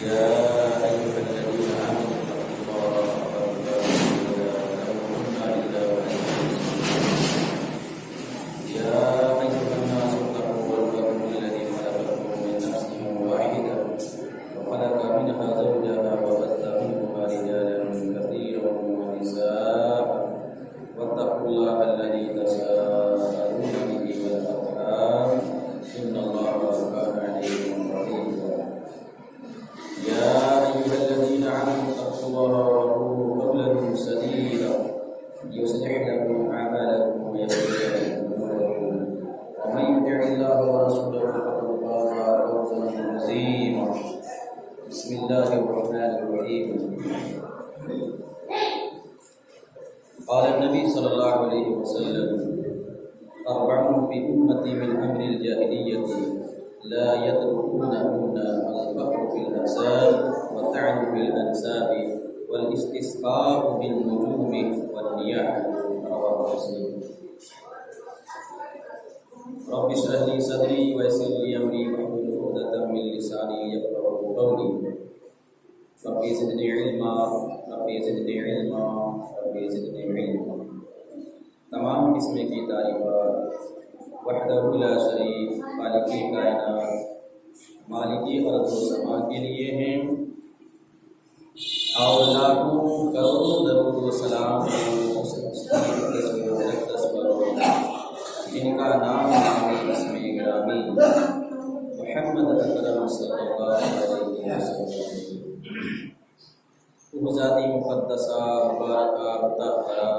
يا أيها الذين آمنوا اتقوا الله ولا تموتن إلا وأنتم مسلمون. يا أيها الناس اتقوا ربكم الذي خلقكم من نفس واحدة وخلق منها زوجها وبث منهما رجالا كثيرا ونساء واتقوا الله الذي تساءلون به والأرحام إن الله كان عليكم رقيبا. يا أيها الذين آمنوا اتقوا الله وقولوا قولا سديدا يصلح لكم أعمالكم ويغفر لكم ذنوبكم ومن يطع الله ورسوله فقد فاز فوزا عظيما. بسم الله الرحمن الرحيم. قال النبي صلى الله عليه وسلم: أربع في أمتي من أمر الجاهلية لا يتركونهن الفخر في الأنساب والطعن في الأنساب والاستسقاء بالنجوم والرياح. رواه مسلم. رب اشرح لي صدري ويسر لي أمري واحلل عقدة من لساني يفقهوا قولي. رب زدني علما رب زدني علما رب زدني علما. تمام قسم کی تعریفات وحدہ لا شریک خالق کائنات مالکی ارض و سما کے لیے ہیں، اور لاکھوں کروڑوں درود و سلام جن کا نام اسم گرامی محمد اکرم صلی اللہ علیہ وسلم، وہ ذاتی مقدسہ مبارکہ مطہرہ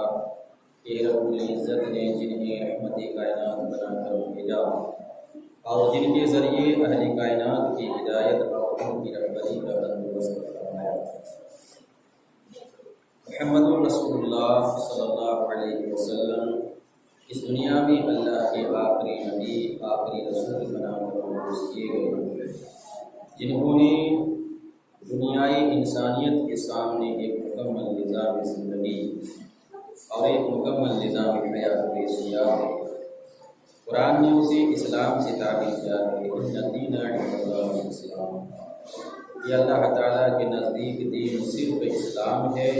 کہ رب العزت نے جنہیں رحمت کائنات بنا کر بھیجا اور جن کے ذریعے اہل کائنات کی ہدایت اور ان کی رہبری کا بندوبست فرمایا۔ محمد رسول اللہ صلی اللہ علیہ وسلم اس دنیا میں اللہ کے آخری نبی آخری رسول بنا کر مبعوث کیے گئے، جنہوں نے دنیائی انسانیت کے سامنے ایک مکمل نظام زندگی اور ایک مکمل نظام حیات پیش کیا ہے۔ قرآن نے اسے اسلام سے تعبیر کیا ہے، ان الدین عند اللہ الاسلام، یہ اللہ تعالیٰ کے نزدیک دین صرف اسلام ہے،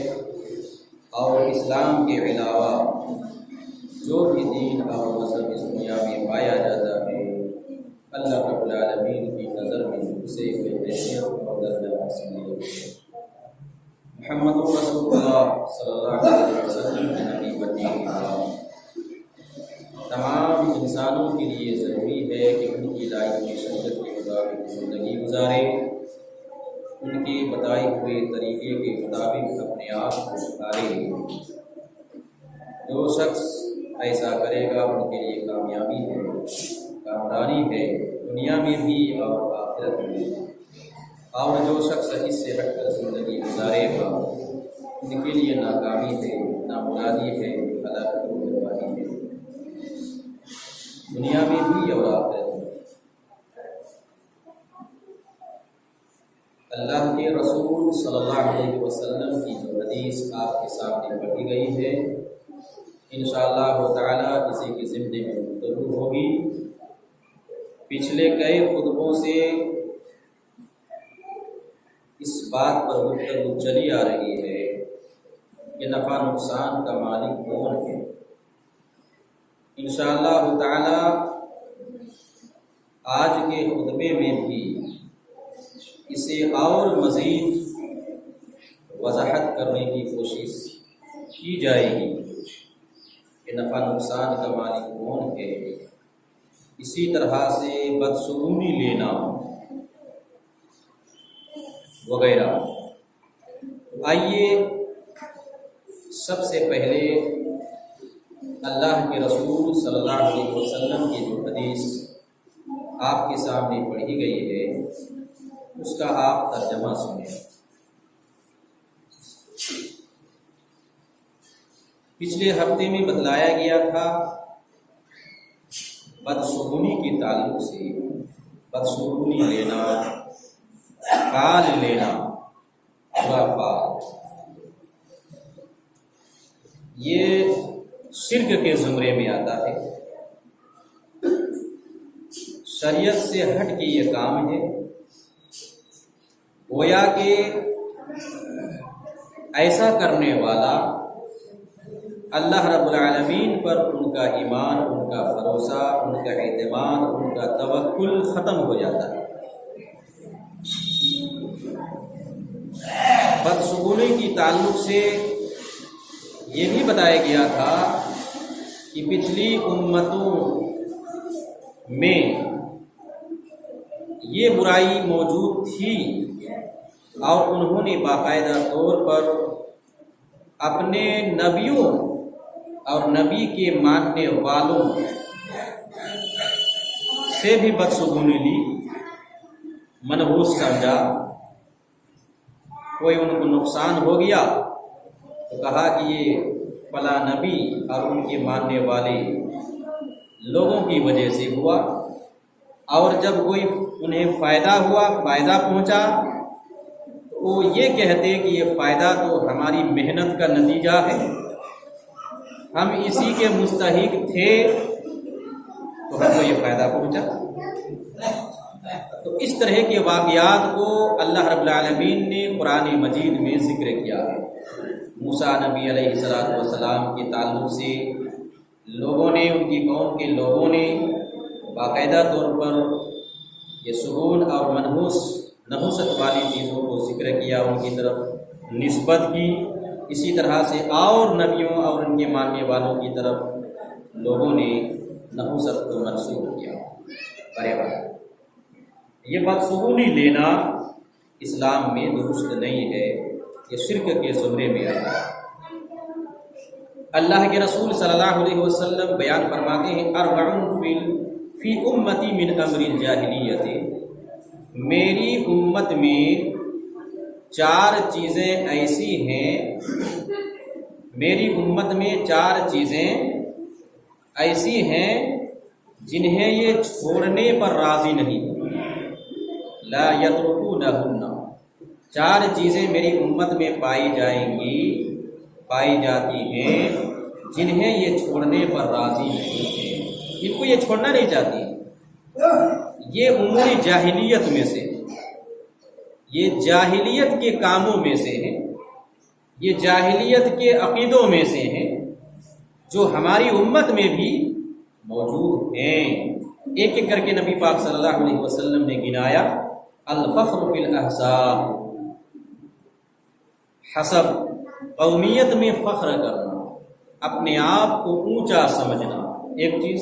اور اسلام کے علاوہ جو بھی دین اور مذہب اس دنیا میں پایا جاتا ہے اللہ رب العالمین کی نظر میں اسے کوئی حیثیت اور درجہ حاصل نہیں ہے۔ محمد رسول اللہ صلی اللہ علیہ وسلم کے نبی بننے کے بعد تمام انسانوں کے لیے ضروری ہے کہ ان کی لائف کی شریعت کے مطابق زندگی گزارے، ان کے بتائے ہوئے طریقے کے مطابق اپنے آپ کو سدھارے۔ جو شخص ایسا کرے گا ان کے لیے کامیابی ہے، کامرانی ہے، دنیا میں بھی اور آخرت میں، اور جو شخص اس سے ہٹ کر زندگی گزارے گا ان کے لیے ناکامی ہے، نامرادی ہے، ہلاکت و بربادی ہے، دنیا میں بھی اور آخرت میں۔ اللہ کے رسول صلی اللہ علیہ وسلم کی جو حدیث آپ کے سامنے پڑھی گئی ہے انشاءاللہ تعالی اسی کے ضمن میں گفتگو ہوگی۔ پچھلے کئی خطبوں سے اس بات پر گفتگو چلی آ رہی ہے کہ نفع نقصان کا مالک کون ہے۔ انشاءاللہ تعالی آج کے خطبے میں بھی اسے اور مزید وضاحت کرنے کی کوشش کی جائے گی کہ نفع نقصان کا مالک کون ہے، اسی طرح سے بدسگونی لینا وغیرہ۔ آئیے سب سے پہلے اللہ کے رسول صلی اللہ علیہ وسلم کی جو حدیث آپ کے سامنے پڑھی گئی ہے اس کا آپ ترجمہ سنیں۔ پچھلے ہفتے میں بتلایا گیا تھا بدسگونی کے تعلق سے، بدسگونی لینا، فعال لینا، برا فعال، یہ شرک کے زمرے میں آتا ہے۔ شریعت سے ہٹ کے یہ کام ہے، گویا کہ ایسا کرنے والا اللہ رب العالمین پر ان کا ایمان، ان کا بھروسہ، ان کا اعتماد، ان کا توکل ختم ہو جاتا ہے۔ بدسگونی کی تعلق سے یہ بھی بتایا گیا تھا کہ پچھلی امتوں میں یہ برائی موجود تھی اور انہوں نے باقاعدہ طور پر اپنے نبیوں اور نبی کے ماننے والوں سے بھی بدسگونی لی، منحوس سمجھا۔ کوئی ان کو نقصان ہو گیا تو کہا کہ یہ فلاں نبی اور ان کے ماننے والے لوگوں کی وجہ سے ہوا، اور جب کوئی انہیں فائدہ ہوا، فائدہ پہنچا، تو وہ یہ کہتے کہ یہ فائدہ تو ہماری محنت کا نتیجہ ہے، ہم اسی کے مستحق تھے تو ہم کو یہ فائدہ پہنچا۔ تو اس طرح کے واقعات کو اللہ رب العالمین نے قرآن مجید میں ذکر کیا ہے۔ موسیٰ نبی علیہ السلام کے تعلق سے لوگوں نے، ان کی قوم کے لوگوں نے باقاعدہ طور پر یہ سگون اور نحوست والی چیزوں کو ذکر کیا، ان کی طرف نسبت کی۔ اسی طرح سے اور نبیوں اور ان کے ماننے والوں کی طرف لوگوں نے نحوست کو منسوخ کیا۔ یہ بدسگونی لینا اسلام میں درست نہیں ہے، یہ شرک کے زمرے میں آتا ہے۔ اللہ کے رسول صلی اللہ علیہ وسلم بیان فرماتے ہیں، اربع فی امتی من امر الجاہلیت، میری امت میں 4 چیزیں ایسی ہیں، میری امت میں 4 چیزیں ایسی ہیں جنہیں یہ چھوڑنے پر راضی نہیں، لا یترکونہن، 4 چیزیں میری امت میں پائی جاتی ہیں جنہیں یہ چھوڑنے پر راضی نہیں ہے، ان کو یہ چھوڑنا نہیں چاہتی۔ یہ امور جاہلیت میں سے، یہ جاہلیت کے کاموں میں سے ہیں، یہ جاہلیت کے عقیدوں میں سے ہیں جو ہماری امت میں بھی موجود ہیں۔ ایک ایک کر کے نبی پاک صلی اللہ علیہ وسلم نے گنایا۔ الفخر فی الاحساب، حسب، قومیت میں فخر کرنا، اپنے آپ کو اونچا سمجھنا ایک چیز۔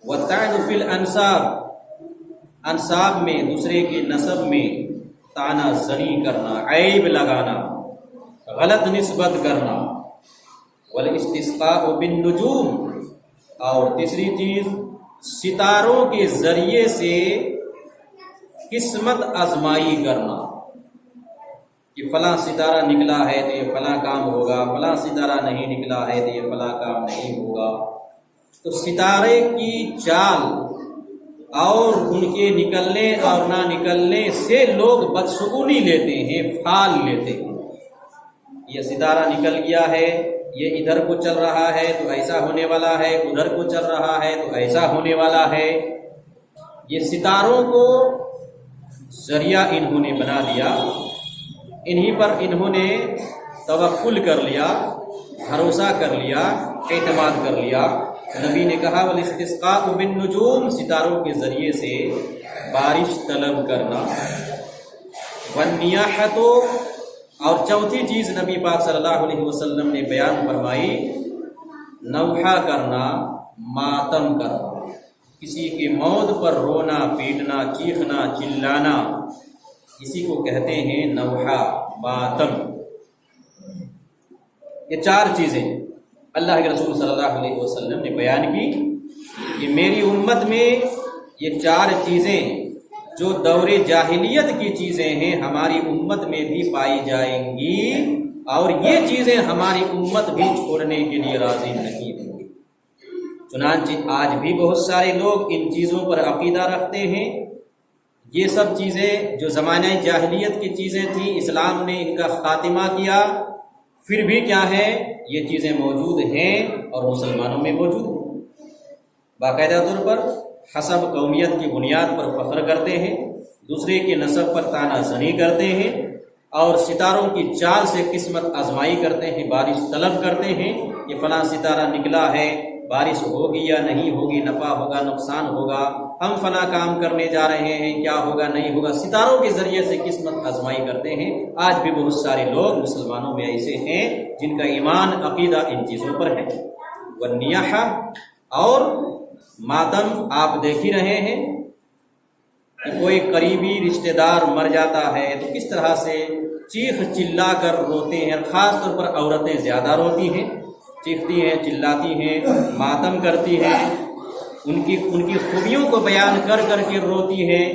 والطعن فی الانساب، انساب میں، دوسرے کے نسب میں طعنہ زنی کرنا، عیب لگانا، غلط نسبت کرنا۔ والاستسقاء بالنجوم، اور تیسری چیز ستاروں کے ذریعے سے قسمت آزمائی کرنا کہ فلاں ستارہ نکلا ہے تو یہ فلاں کام ہوگا، فلاں ستارہ نہیں نکلا ہے تو یہ فلاں کام نہیں ہوگا۔ تو ستارے کی چال اور ان کے نکلنے اور نہ نکلنے سے لوگ بدسگونی لیتے ہیں، پھال لیتے ہیں۔ یہ ستارہ نکل گیا ہے، یہ ادھر کو چل رہا ہے تو ایسا ہونے والا ہے، ادھر کو چل رہا ہے تو ایسا ہونے والا ہے۔ یہ ستاروں کو ذریعہ انہوں نے بنا دیا، انہی پر انہوں نے توکل کر لیا، بھروسہ کر لیا، اعتماد کر لیا۔ نبی نے کہا والاستسقاء بالنجوم، ستاروں کے ذریعے سے بارش طلب کرنا۔ والنیاحۃ، اور چوتھی چیز نبی پاک صلی اللہ علیہ وسلم نے بیان فرمائی، نوحہ کرنا، ماتم کرنا، کسی کی موت پر رونا، پیٹنا، چیخنا، چلانا، اسی کو کہتے ہیں نوحہ، ماتم۔ یہ 4 چیزیں اللہ کے رسول صلی اللہ علیہ وسلم نے بیان کی کہ میری امت میں یہ 4 چیزیں جو دور جاہلیت کی چیزیں ہیں ہماری امت میں بھی پائی جائیں گی، اور یہ چیزیں ہماری امت بھی چھوڑنے کے لیے راضی نہیں ہوگی۔ چنانچہ آج بھی بہت سارے لوگ ان چیزوں پر عقیدہ رکھتے ہیں۔ یہ سب چیزیں جو زمانہ جاہلیت کی چیزیں تھیں، اسلام نے ان کا خاتمہ کیا، پھر بھی کیا ہے، یہ چیزیں موجود ہیں اور مسلمانوں میں موجود ہیں۔ باقاعدہ طور پر حسب، قومیت کی بنیاد پر فخر کرتے ہیں، دوسرے کے نسب پر تانا زنی کرتے ہیں اور ستاروں کی چال سے قسمت آزمائی کرتے ہیں، بارش طلب کرتے ہیں کہ فلاں ستارہ نکلا ہے، بارش ہوگی یا نہیں ہوگی، نفع ہوگا نقصان ہوگا، ہم فلاں کام کرنے جا رہے ہیں، کیا ہوگا نہیں ہوگا، ستاروں کے ذریعے سے قسمت آزمائی کرتے ہیں۔ آج بھی بہت سارے لوگ مسلمانوں میں ایسے ہیں جن کا ایمان عقیدہ ان چیزوں پر ہے۔ والنیاحہ، اور ماتم آپ دیکھ ہی رہے ہیں کہ کوئی قریبی رشتہ دار مر جاتا ہے تو کس طرح سے چیخ چلا کر روتے ہیں، خاص طور پر عورتیں زیادہ روتی ہیں، چیختی ہیں، چلاتی ہیں، ماتم کرتی ہیں، ان کی خوبیوں کو بیان کر کر کے روتی ہیں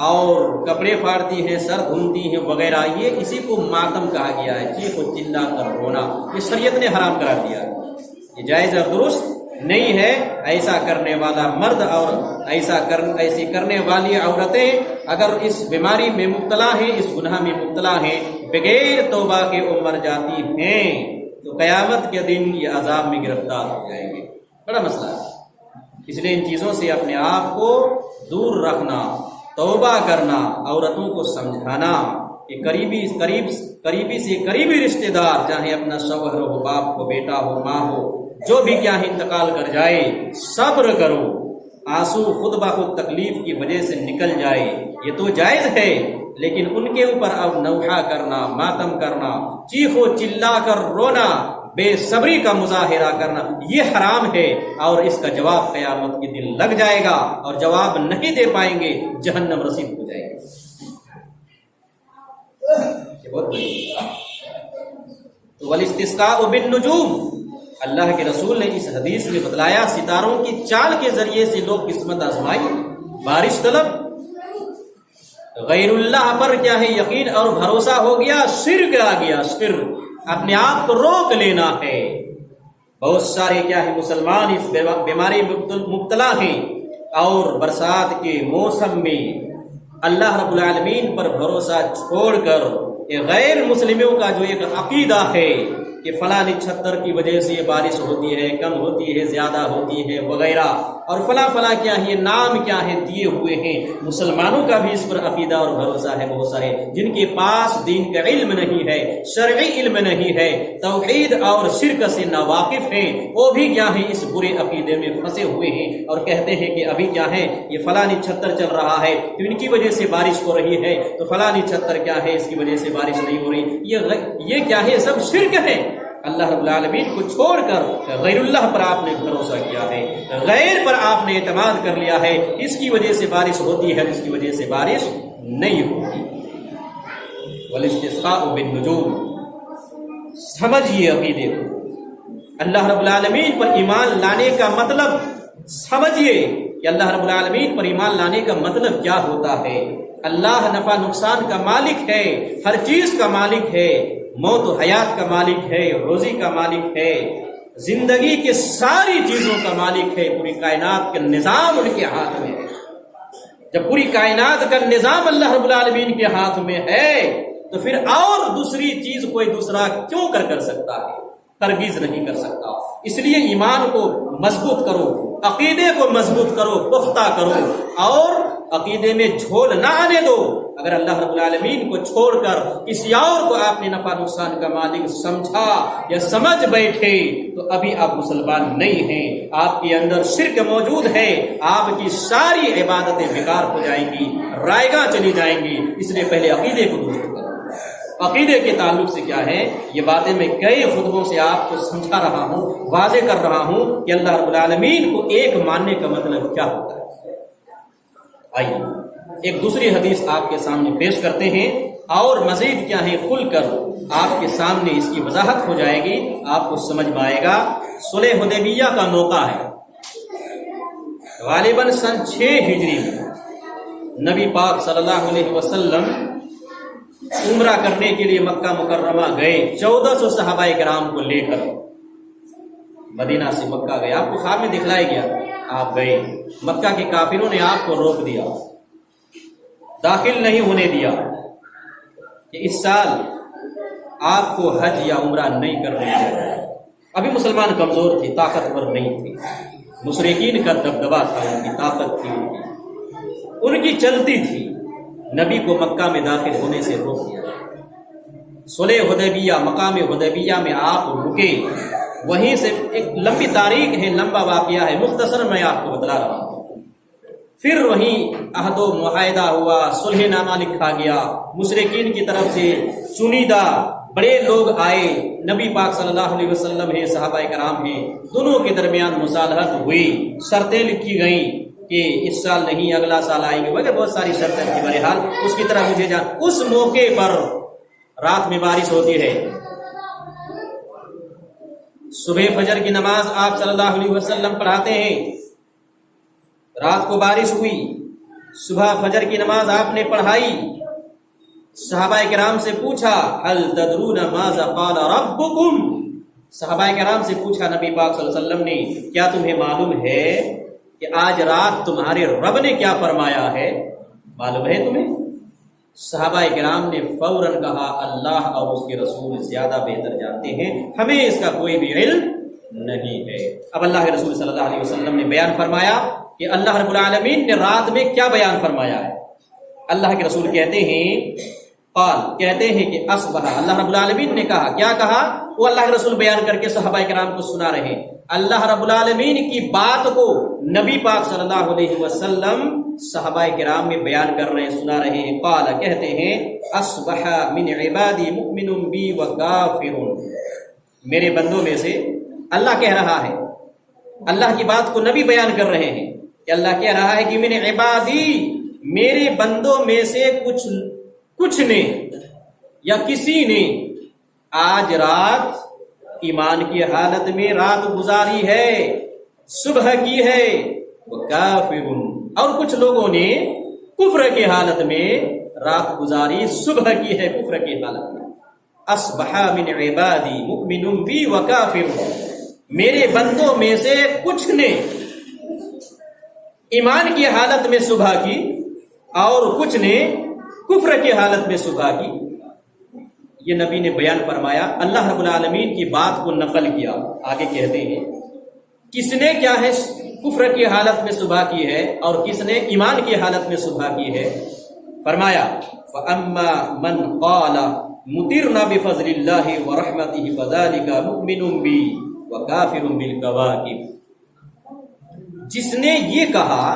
اور کپڑے پھاڑتی ہیں، سر گھومتی ہیں وغیرہ۔ یہ اسی کو ماتم کہا گیا ہے، چیخ و چلا کر رونا۔ یہ شریعت نے حرام قرار دیا ہے، یہ جائز اور درست نہیں ہے۔ ایسا کرنے والا مرد اور ایسی کرنے والی عورتیں اگر اس بیماری میں مبتلا ہیں، اس گناہ میں مبتلا ہیں، بغیر توبہ کے وہ مر جاتی ہیں تو قیامت کے دن یہ عذاب میں گرفتار ہو جائیں گے۔ بڑا مسئلہ ہے، اس لیے ان چیزوں سے اپنے آپ کو دور رکھنا، توبہ کرنا، عورتوں کو سمجھانا کہ قریبی سے قریبی رشتہ دار، چاہے اپنا شوہر ہو، باپ ہو، بیٹا ہو، ماں ہو، جو بھی کیا ہے انتقال کر جائے، صبر کرو، آنسو خود بخود تکلیف کی وجہ سے نکل جائے، یہ تو جائز ہے، لیکن ان کے اوپر اب نوحہ کرنا، ماتم کرنا، چیخو چلا کر رونا، بے صبری کا مظاہرہ کرنا، یہ حرام ہے، اور اس کا جواب قیامت کے دن لگ جائے گا، اور جواب نہیں دے پائیں گے، جہنم رسید ہو جائے گا۔ یہ بہت بڑی والاستسقاء بالنجوم، اللہ کے رسول نے اس حدیث میں بتلایا ستاروں کی چال کے ذریعے سے لوگ قسمت آزمائی، بارش طلب، غیر اللہ پر کیا ہے یقین اور بھروسہ ہو گیا، شرک آ گیا، شرک، اپنے آپ کو روک لینا ہے۔ بہت سارے کیا ہے مسلمان اس بیماری مبتلا ہیں، اور برسات کے موسم میں اللہ رب العالمین پر بھروسہ چھوڑ کر غیر مسلموں کا جو ایک عقیدہ ہے کہ فلاں چھتر کی وجہ سے یہ بارش ہوتی ہے، کم ہوتی ہے، زیادہ ہوتی ہے وغیرہ، اور فلاں کیا ہے، یہ نام کیا ہے دیے ہوئے ہیں، مسلمانوں کا بھی اس پر عقیدہ اور بھروسہ ہے۔ بہت سارے جن کے پاس دین کا علم نہیں ہے، شرعی علم نہیں ہے، توحید اور شرک سے ناواقف ہیں، وہ بھی کیا ہے اس برے عقیدے میں پھنسے ہوئے ہیں، اور کہتے ہیں کہ ابھی کیا ہے یہ فلاں چھتر چل رہا ہے تو ان کی وجہ سے بارش ہو رہی ہے، تو فلاں چھتر کیا ہے اس کی وجہ سے بارش نہیں ہو رہی۔ یہ کیا ہے، سب شرک ہے۔ اللہ رب العالمین کو چھوڑ کر غیر اللہ پر آپ نے بھروسہ کیا ہے، غیر پر آپ نے اعتماد کر لیا ہے، اس کی وجہ سے بارش ہوتی ہے، اس کی وجہ سے بارش نہیں ہوتی۔ والاستسقاء بالنجوم، سمجھیے عقیدے کو، اللہ رب العالمین پر ایمان لانے کا مطلب سمجھیے کہ اللہ رب العالمین پر ایمان لانے کا مطلب کیا ہوتا ہے۔ اللہ نفع نقصان کا مالک ہے، ہر چیز کا مالک ہے، موت و حیات کا مالک ہے، روزی کا مالک ہے، زندگی کے ساری چیزوں کا مالک ہے، پوری کائنات کا نظام ان کے ہاتھ میں ہے۔ جب پوری کائنات کا نظام اللہ رب العالمین کے ہاتھ میں ہے تو پھر اور دوسری چیز کوئی دوسرا کیوں کر سکتا ہے؟ ہرگز نہیں کر سکتا۔ اس لیے ایمان کو مضبوط کرو، عقیدے کو مضبوط کرو، پختہ کرو، اور عقیدے میں جھول نہ آنے دو۔ اگر اللہ رب العالمین کو چھوڑ کر کسی اور کو آپ نے نفع نقصان کا مالک سمجھا یا سمجھ بیٹھے تو ابھی آپ مسلمان نہیں ہیں، آپ کے اندر شرک موجود ہے، آپ کی ساری عبادتیں بیکار ہو جائیں گی، رائیگاں چلی جائیں گی۔ اس لیے پہلے عقیدے کو درست کرو۔ عقیدے کے تعلق سے کیا ہے، یہ باتیں میں کئی خطبوں سے آپ کو سمجھا رہا ہوں، واضح کر رہا ہوں کہ اللہ رب العالمین کو ایک ماننے کا مطلب کیا ہوتا ہے۔ آئیے ایک دوسری حدیث آپ کے سامنے پیش کرتے ہیں، اور مزید کیا ہے کھل کر آپ کے سامنے اس کی وضاحت ہو جائے گی، آپ کو سمجھ میں آئے گا۔ صلح حدیبیہ کا موقع ہے، غالباً سن 6 ہجری میں نبی پاک صلی اللہ علیہ وسلم عمرہ کرنے کے لیے مکہ مکرمہ گئے، 1400 صحابہ کرام کو لے کر مدینہ سے مکہ گئے۔ آپ کو خواب میں دکھلایا گیا، آپ گئے، مکہ کے کافروں نے آپ کو روک دیا، داخل نہیں ہونے دیا کہ اس سال آپ کو حج یا عمرہ نہیں کرنے دیا۔ ابھی مسلمان کمزور تھے، طاقتور نہیں تھے، مشرکین کا دبدبا تھا، ان کی طاقت تھی، ان کی چلتی تھی، نبی کو مکہ میں داخل ہونے سے روک دیا۔ صلح حدیبیہ، مقام حدیبیہ میں آپ رکے، وہیں سے ایک لمبی تاریخ ہے، لمبا واقعہ ہے، مختصر میں آپ کو بتلا رہا ہوں۔ پھر وہیں عہد و معاہدہ ہوا، صلح نامہ لکھا گیا، مشرکین کی طرف سے چنیدہ بڑے لوگ آئے، نبی پاک صلی اللہ علیہ وسلم ہیں، صحابہ کرام ہیں، دونوں کے درمیان مصالحت ہوئی، شرطیں لکھی گئیں کہ اس سال نہیں اگلا سال آئیں گے، وغیرہ بہت ساری شرطیں تھیں۔ بہرحال اس کی طرح مجھے جان، اس موقع پر رات میں بارش ہوتی ہے، صبح فجر کی نماز آپ صلی اللہ علیہ وسلم پڑھاتے ہیں، رات کو بارش ہوئی، صبح فجر کی نماز آپ نے پڑھائی، صحابہ کرام سے پوچھا هل تدرون ماذا قال ربکم، صحابہ کرام سے پوچھا نبی پاک صلی اللہ علیہ وسلم نے، کیا تمہیں معلوم ہے کہ آج رات تمہارے رب نے کیا فرمایا ہے؟ معلوم ہے تمہیں؟ صحابہ کرام نے فوراً کہا اللہ اور اس کے رسول زیادہ بہتر جانتے ہیں، ہمیں اس کا کوئی بھی علم نہیں ہے۔ اب اللہ کے رسول صلی اللہ علیہ وسلم نے بیان فرمایا کہ اللہ رب العالمین نے رات میں کیا بیان فرمایا ہے۔ اللہ کے رسول کہتے ہیں قال، کہتے ہیں کہ اصبح، اللہ رب العالمین نے کہا، کیا کہا؟ وہ اللہ کے رسول بیان کر کے صحابہ کرام کو سنا رہے ہیں، اللہ رب العالمین کی بات کو نبی پاک صلی اللہ علیہ وسلم صحابہ کرام میں بیان کر رہے ہیں، سنا رہے ہیں۔ قال، کہتے ہیں اصبح من عبادی مؤمن بی وکافر، میرے بندوں میں سے، اللہ کہہ رہا ہے، اللہ کی بات کو نبی بیان کر رہے ہیں کہ اللہ کہہ رہا ہے کہ من عبادی، میرے بندوں میں سے کچھ نے یا کسی نے آج رات ایمان کی حالت میں رات گزاری ہے، صبح کی ہے، وکافر، اور کچھ لوگوں نے کفر کی حالت میں رات گزاری، صبح کی ہے کفر کی حالت میں۔ اصبح من عبادی مؤمن بی وکافر، میرے بندوں میں سے کچھ نے ایمان کی حالت میں صبح کی اور کچھ نے کفر کی حالت میں صبح کی۔ یہ نبی نے بیان فرمایا، اللہ رب العالمین کی بات کو نقل کیا۔ آگے کہتے ہیں کس نے کیا ہے کفر کی حالت میں صبح کی ہے اور کس نے ایمان کی حالت میں صبح کی ہے۔ فرمایا فَأَمَّا مَنْ قَالَ مُطِرْنَا بِفَضْلِ اللَّهِ وَرَحْمَتِهِ فَذَلِكَ مُؤْمِنٌ بِي وَكَافِرٌ بِالْكَوَاكِبِ، جس نے یہ کہا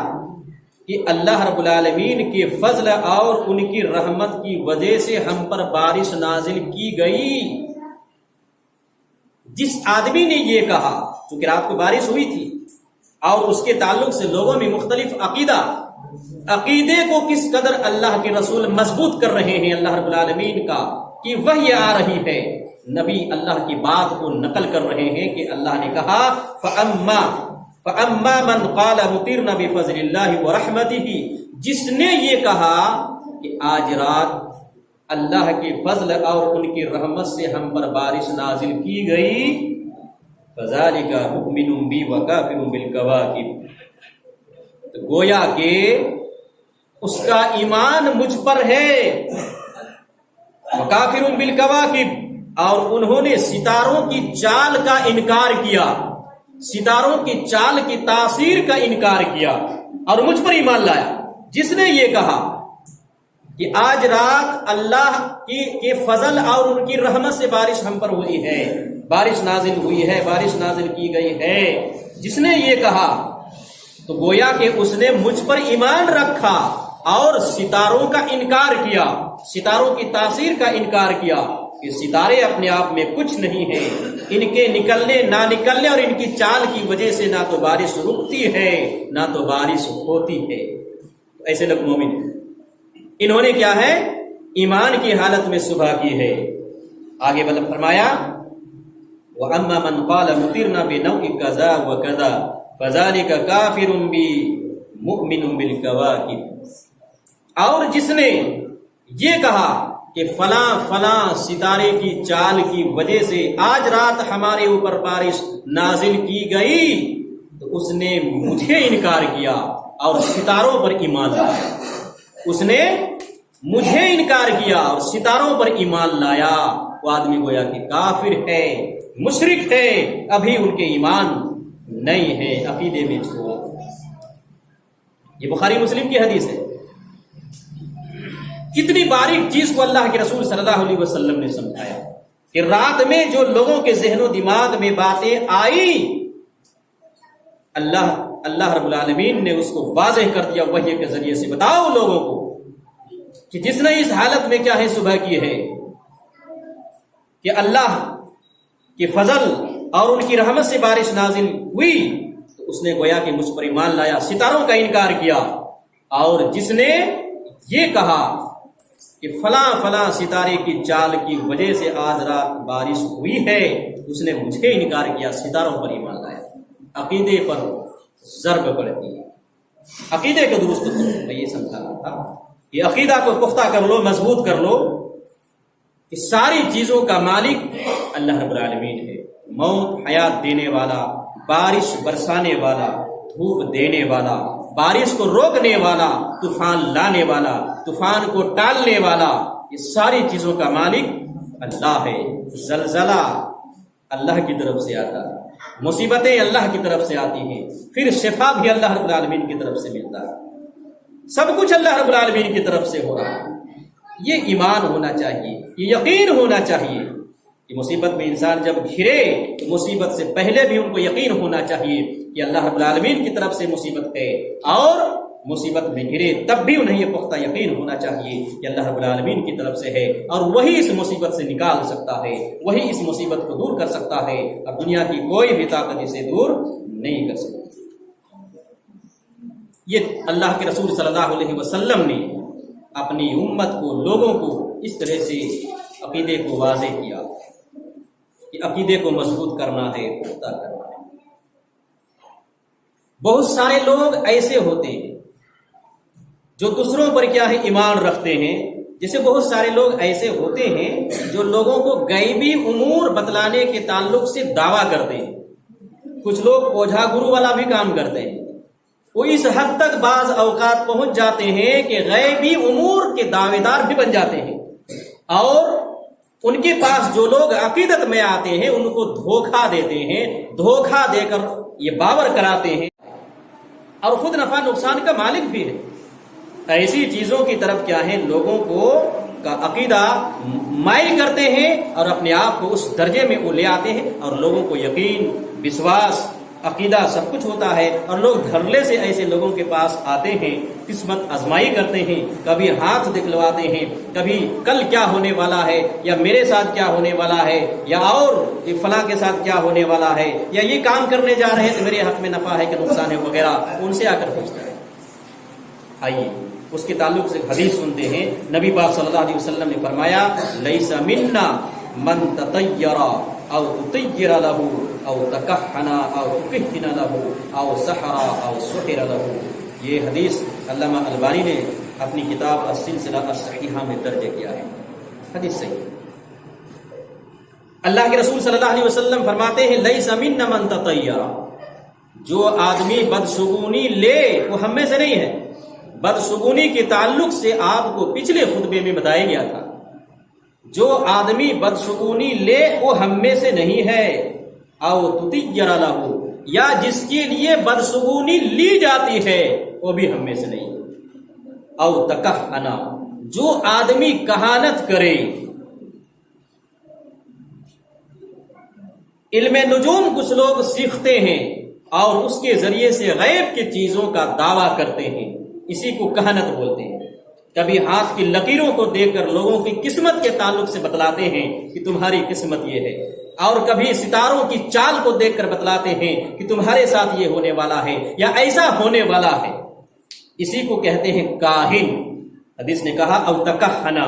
کہ اللہ رب العالمین کے فضل اور ان کی رحمت کی وجہ سے ہم پر بارش نازل کی گئی، جس آدمی نے یہ کہا، چونکہ رات کو بارش ہوئی تھی اور اس کے تعلق سے لوگوں میں مختلف عقیدے کو کس قدر اللہ کے رسول مضبوط کر رہے ہیں اللہ رب العالمین کا کہ وحی آ رہی ہے، نبی اللہ کی بات کو نقل کر رہے ہیں کہ اللہ نے کہا فَأَمَّا مَنْ قَالَ مُطِرْنَا بِفَضْلِ اللَّهِ وَرَحْمَتِهِ، جس نے یہ کہا کہ آج رات اللہ کے فضل اور ان کی رحمت سے ہم پر بارش نازل کی گئی، فَذَلِكَ مُؤْمِنٌ بِي وَكَافِرٌ بِالْكَوَاكِبِ، تو گویا کہ اس کا ایمان مجھ پر ہے، وَكَافِرٌ بِالْكَوَاكِبِ، اور انہوں نے ستاروں کی چال کا انکار کیا، ستاروں کی چال کی تاثیر کا انکار کیا اور مجھ پر ایمان لایا۔ جس نے یہ کہا کہ آج رات اللہ کے فضل اور ان کی رحمت سے بارش ہم پر ہوئی ہے، بارش نازل ہوئی ہے، بارش نازل کی گئی ہے، جس نے یہ کہا تو گویا کہ اس نے مجھ پر ایمان رکھا اور ستاروں کا انکار کیا، ستاروں کی تاثیر کا انکار کیا کہ ستارے اپنے آپ میں کچھ نہیں ہیں، ان کے نکلنے نہ نکلنے اور ان کی چال کی وجہ سے نہ تو بارش رکتی ہے نہ تو بارش ہوتی ہے۔ ایسے لوگ مومن ہیں، انہوں نے کیا ہے ایمان کی حالت میں صبح کی ہے۔ آگے بلند فرمایا وَأَمَّا مَنْ قَالَ مُطِرْنَا بِنَوْءِ كَذَا وَكَذَا فَذَلِكَ كَافِرٌ بِي مُؤْمِنٌ بِالْكَوَاكِبِ، اور جس نے یہ کہا کہ فلاں فلاں ستارے کی چال کی وجہ سے آج رات ہمارے اوپر بارش نازل کی گئی، تو اس نے مجھے انکار کیا اور ستاروں پر ایمان لایا، اس نے مجھے انکار کیا اور ستاروں پر ایمان لایا، وہ آدمی گویا کہ کافر ہے، مشرک ہے، ابھی ان کے ایمان نہیں ہے، عقیدے میں چھوڑا۔ یہ بخاری مسلم کی حدیث ہے۔ کتنی باریک چیز کو اللہ کے رسول صلی اللہ علیہ وسلم نے سمجھایا کہ رات میں جو لوگوں کے ذہن و دماغ میں باتیں آئی، اللہ رب العالمین نے اس کو واضح کر دیا وحی کے ذریعے سے۔ بتاؤ لوگوں کو کہ جس نے اس حالت میں کیا ہے صبح کی ہے کہ اللہ کے فضل اور ان کی رحمت سے بارش نازل ہوئی، تو اس نے گویا کہ مجھ پر ایمان لایا، ستاروں کا انکار کیا۔ اور جس نے یہ کہا کہ فلاں فلاں ستارے کی چال کی وجہ سے آج رات بارش ہوئی ہے، اس نے مجھے انکار کیا، ستاروں پر ایمان لایا۔ عقیدے پر ضرب پڑتی ہے، عقیدے کو درست کرو، میں یہ سمجھانا تھا کہ عقیدہ کو پختہ کر لو، مضبوط کر لو کہ ساری چیزوں کا مالک اللہ رب العالمین ہے، موت حیات دینے والا، بارش برسانے والا، دھوپ دینے والا، بارش کو روکنے والا، طوفان لانے والا، طوفان کو ٹالنے والا، یہ ساری چیزوں کا مالک اللہ ہے۔ زلزلہ اللہ کی طرف سے آتا ہے، مصیبتیں اللہ کی طرف سے آتی ہیں، پھر شفا بھی اللہ رب العالمین کی طرف سے ملتا ہے، سب کچھ اللہ رب العالمین کی طرف سے ہو رہا ہے۔ یہ ایمان ہونا چاہیے، یہ یقین ہونا چاہیے کہ مصیبت میں انسان جب گھرے تو مصیبت سے پہلے بھی ان کو یقین ہونا چاہیے کہ اللہ رب العالمین کی طرف سے مصیبت ہے، اور مصیبت میں گھرے تب بھی انہیں یہ پختہ یقین ہونا چاہیے کہ اللہ رب العالمین کی طرف سے ہے، اور وہی اس مصیبت سے نکال سکتا ہے، وہی اس مصیبت کو دور کر سکتا ہے، اور دنیا کی کوئی بھی طاقت اسے دور نہیں کر سکتی۔ یہ اللہ کے رسول صلی اللہ علیہ وسلم نے اپنی امت کو، لوگوں کو اس طرح سے عقیدے کو واضح کیا کہ عقیدے کو مضبوط کرنا ہے، پختہ کرنا ہے۔ بہت سارے لوگ ایسے ہوتے ہیں جو دوسروں پر کیا ہے ایمان رکھتے ہیں، جیسے بہت سارے لوگ ایسے ہوتے ہیں جو لوگوں کو غیبی امور بتلانے کے تعلق سے دعویٰ کرتے ہیں۔ کچھ لوگ اوجھا گرو والا بھی کام کرتے ہیں، وہ اس حد تک بعض اوقات پہنچ جاتے ہیں کہ غیبی امور کے دعوے دار بھی بن جاتے ہیں، اور ان کے پاس جو لوگ عقیدت میں آتے ہیں ان کو دھوکہ دیتے ہیں، دھوکہ دے کر یہ باور کراتے ہیں، اور خود نفع نقصان کا مالک بھی ہے۔ ایسی چیزوں کی طرف کیا ہے لوگوں کو کا عقیدہ مائل کرتے ہیں، اور اپنے آپ کو اس درجے میں وہ لے آتے ہیں، اور لوگوں کو یقین، وشواس، عقیدہ سب کچھ ہوتا ہے، اور لوگ دھڑلے سے ایسے لوگوں کے پاس آتے ہیں، قسمت آزمائی کرتے ہیں، کبھی ہاتھ دکھلواتے ہیں، کبھی کل کیا ہونے والا ہے، یا میرے ساتھ کیا ہونے والا ہے، یا اور فلاں کے ساتھ کیا ہونے والا ہے، یا یہ کام کرنے جا رہے ہیں تو میرے حق میں نفع ہے کہ نقصان ہے وغیرہ، ان سے آ کر پوچھتا ہے۔ آئیے اس کے تعلق سے حدیث سنتے ہیں۔ نبی پاک صلی اللہ علیہ وسلم نے فرمایا، لیس منا من تطیر او تطیر له او تکہن او تکہن له او سحر او سحر له۔ یہ حدیث علامہ البانی نے اپنی کتاب السلسلہ الصحیحہ میں درج کیا ہے، حدیث صحیح۔ اللہ کے رسول صلی اللہ علیہ وسلم فرماتے ہیں، لیس منا من تطیر، جو آدمی بدشگونی لے وہ ہم میں سے نہیں ہے۔ بدشگونی کے تعلق سے آپ کو پچھلے خطبے میں بتایا گیا تھا، جو آدمی بدشگونی لے وہ ہم میں سے نہیں ہے، او تطیر له، یا جس کے لیے بدشگونی لی جاتی ہے وہ بھی ہم میں سے نہیں، او تکہن، جو آدمی کہانت کرے۔ علم نجوم کچھ لوگ سیکھتے ہیں اور اس کے ذریعے سے غیب کی چیزوں کا دعویٰ کرتے ہیں، اسی کو کہانت بولتے ہیں۔ کبھی ہاتھ کی لکیروں کو دیکھ کر لوگوں کی قسمت کے تعلق سے بتلاتے ہیں کہ تمہاری قسمت یہ ہے، اور کبھی ستاروں کی چال کو دیکھ کر بتلاتے ہیں کہ تمہارے ساتھ یہ ہونے والا ہے یا ایسا ہونے والا ہے، اسی کو کہتے ہیں کاہن۔ حدیث نے کہا او تکہنا،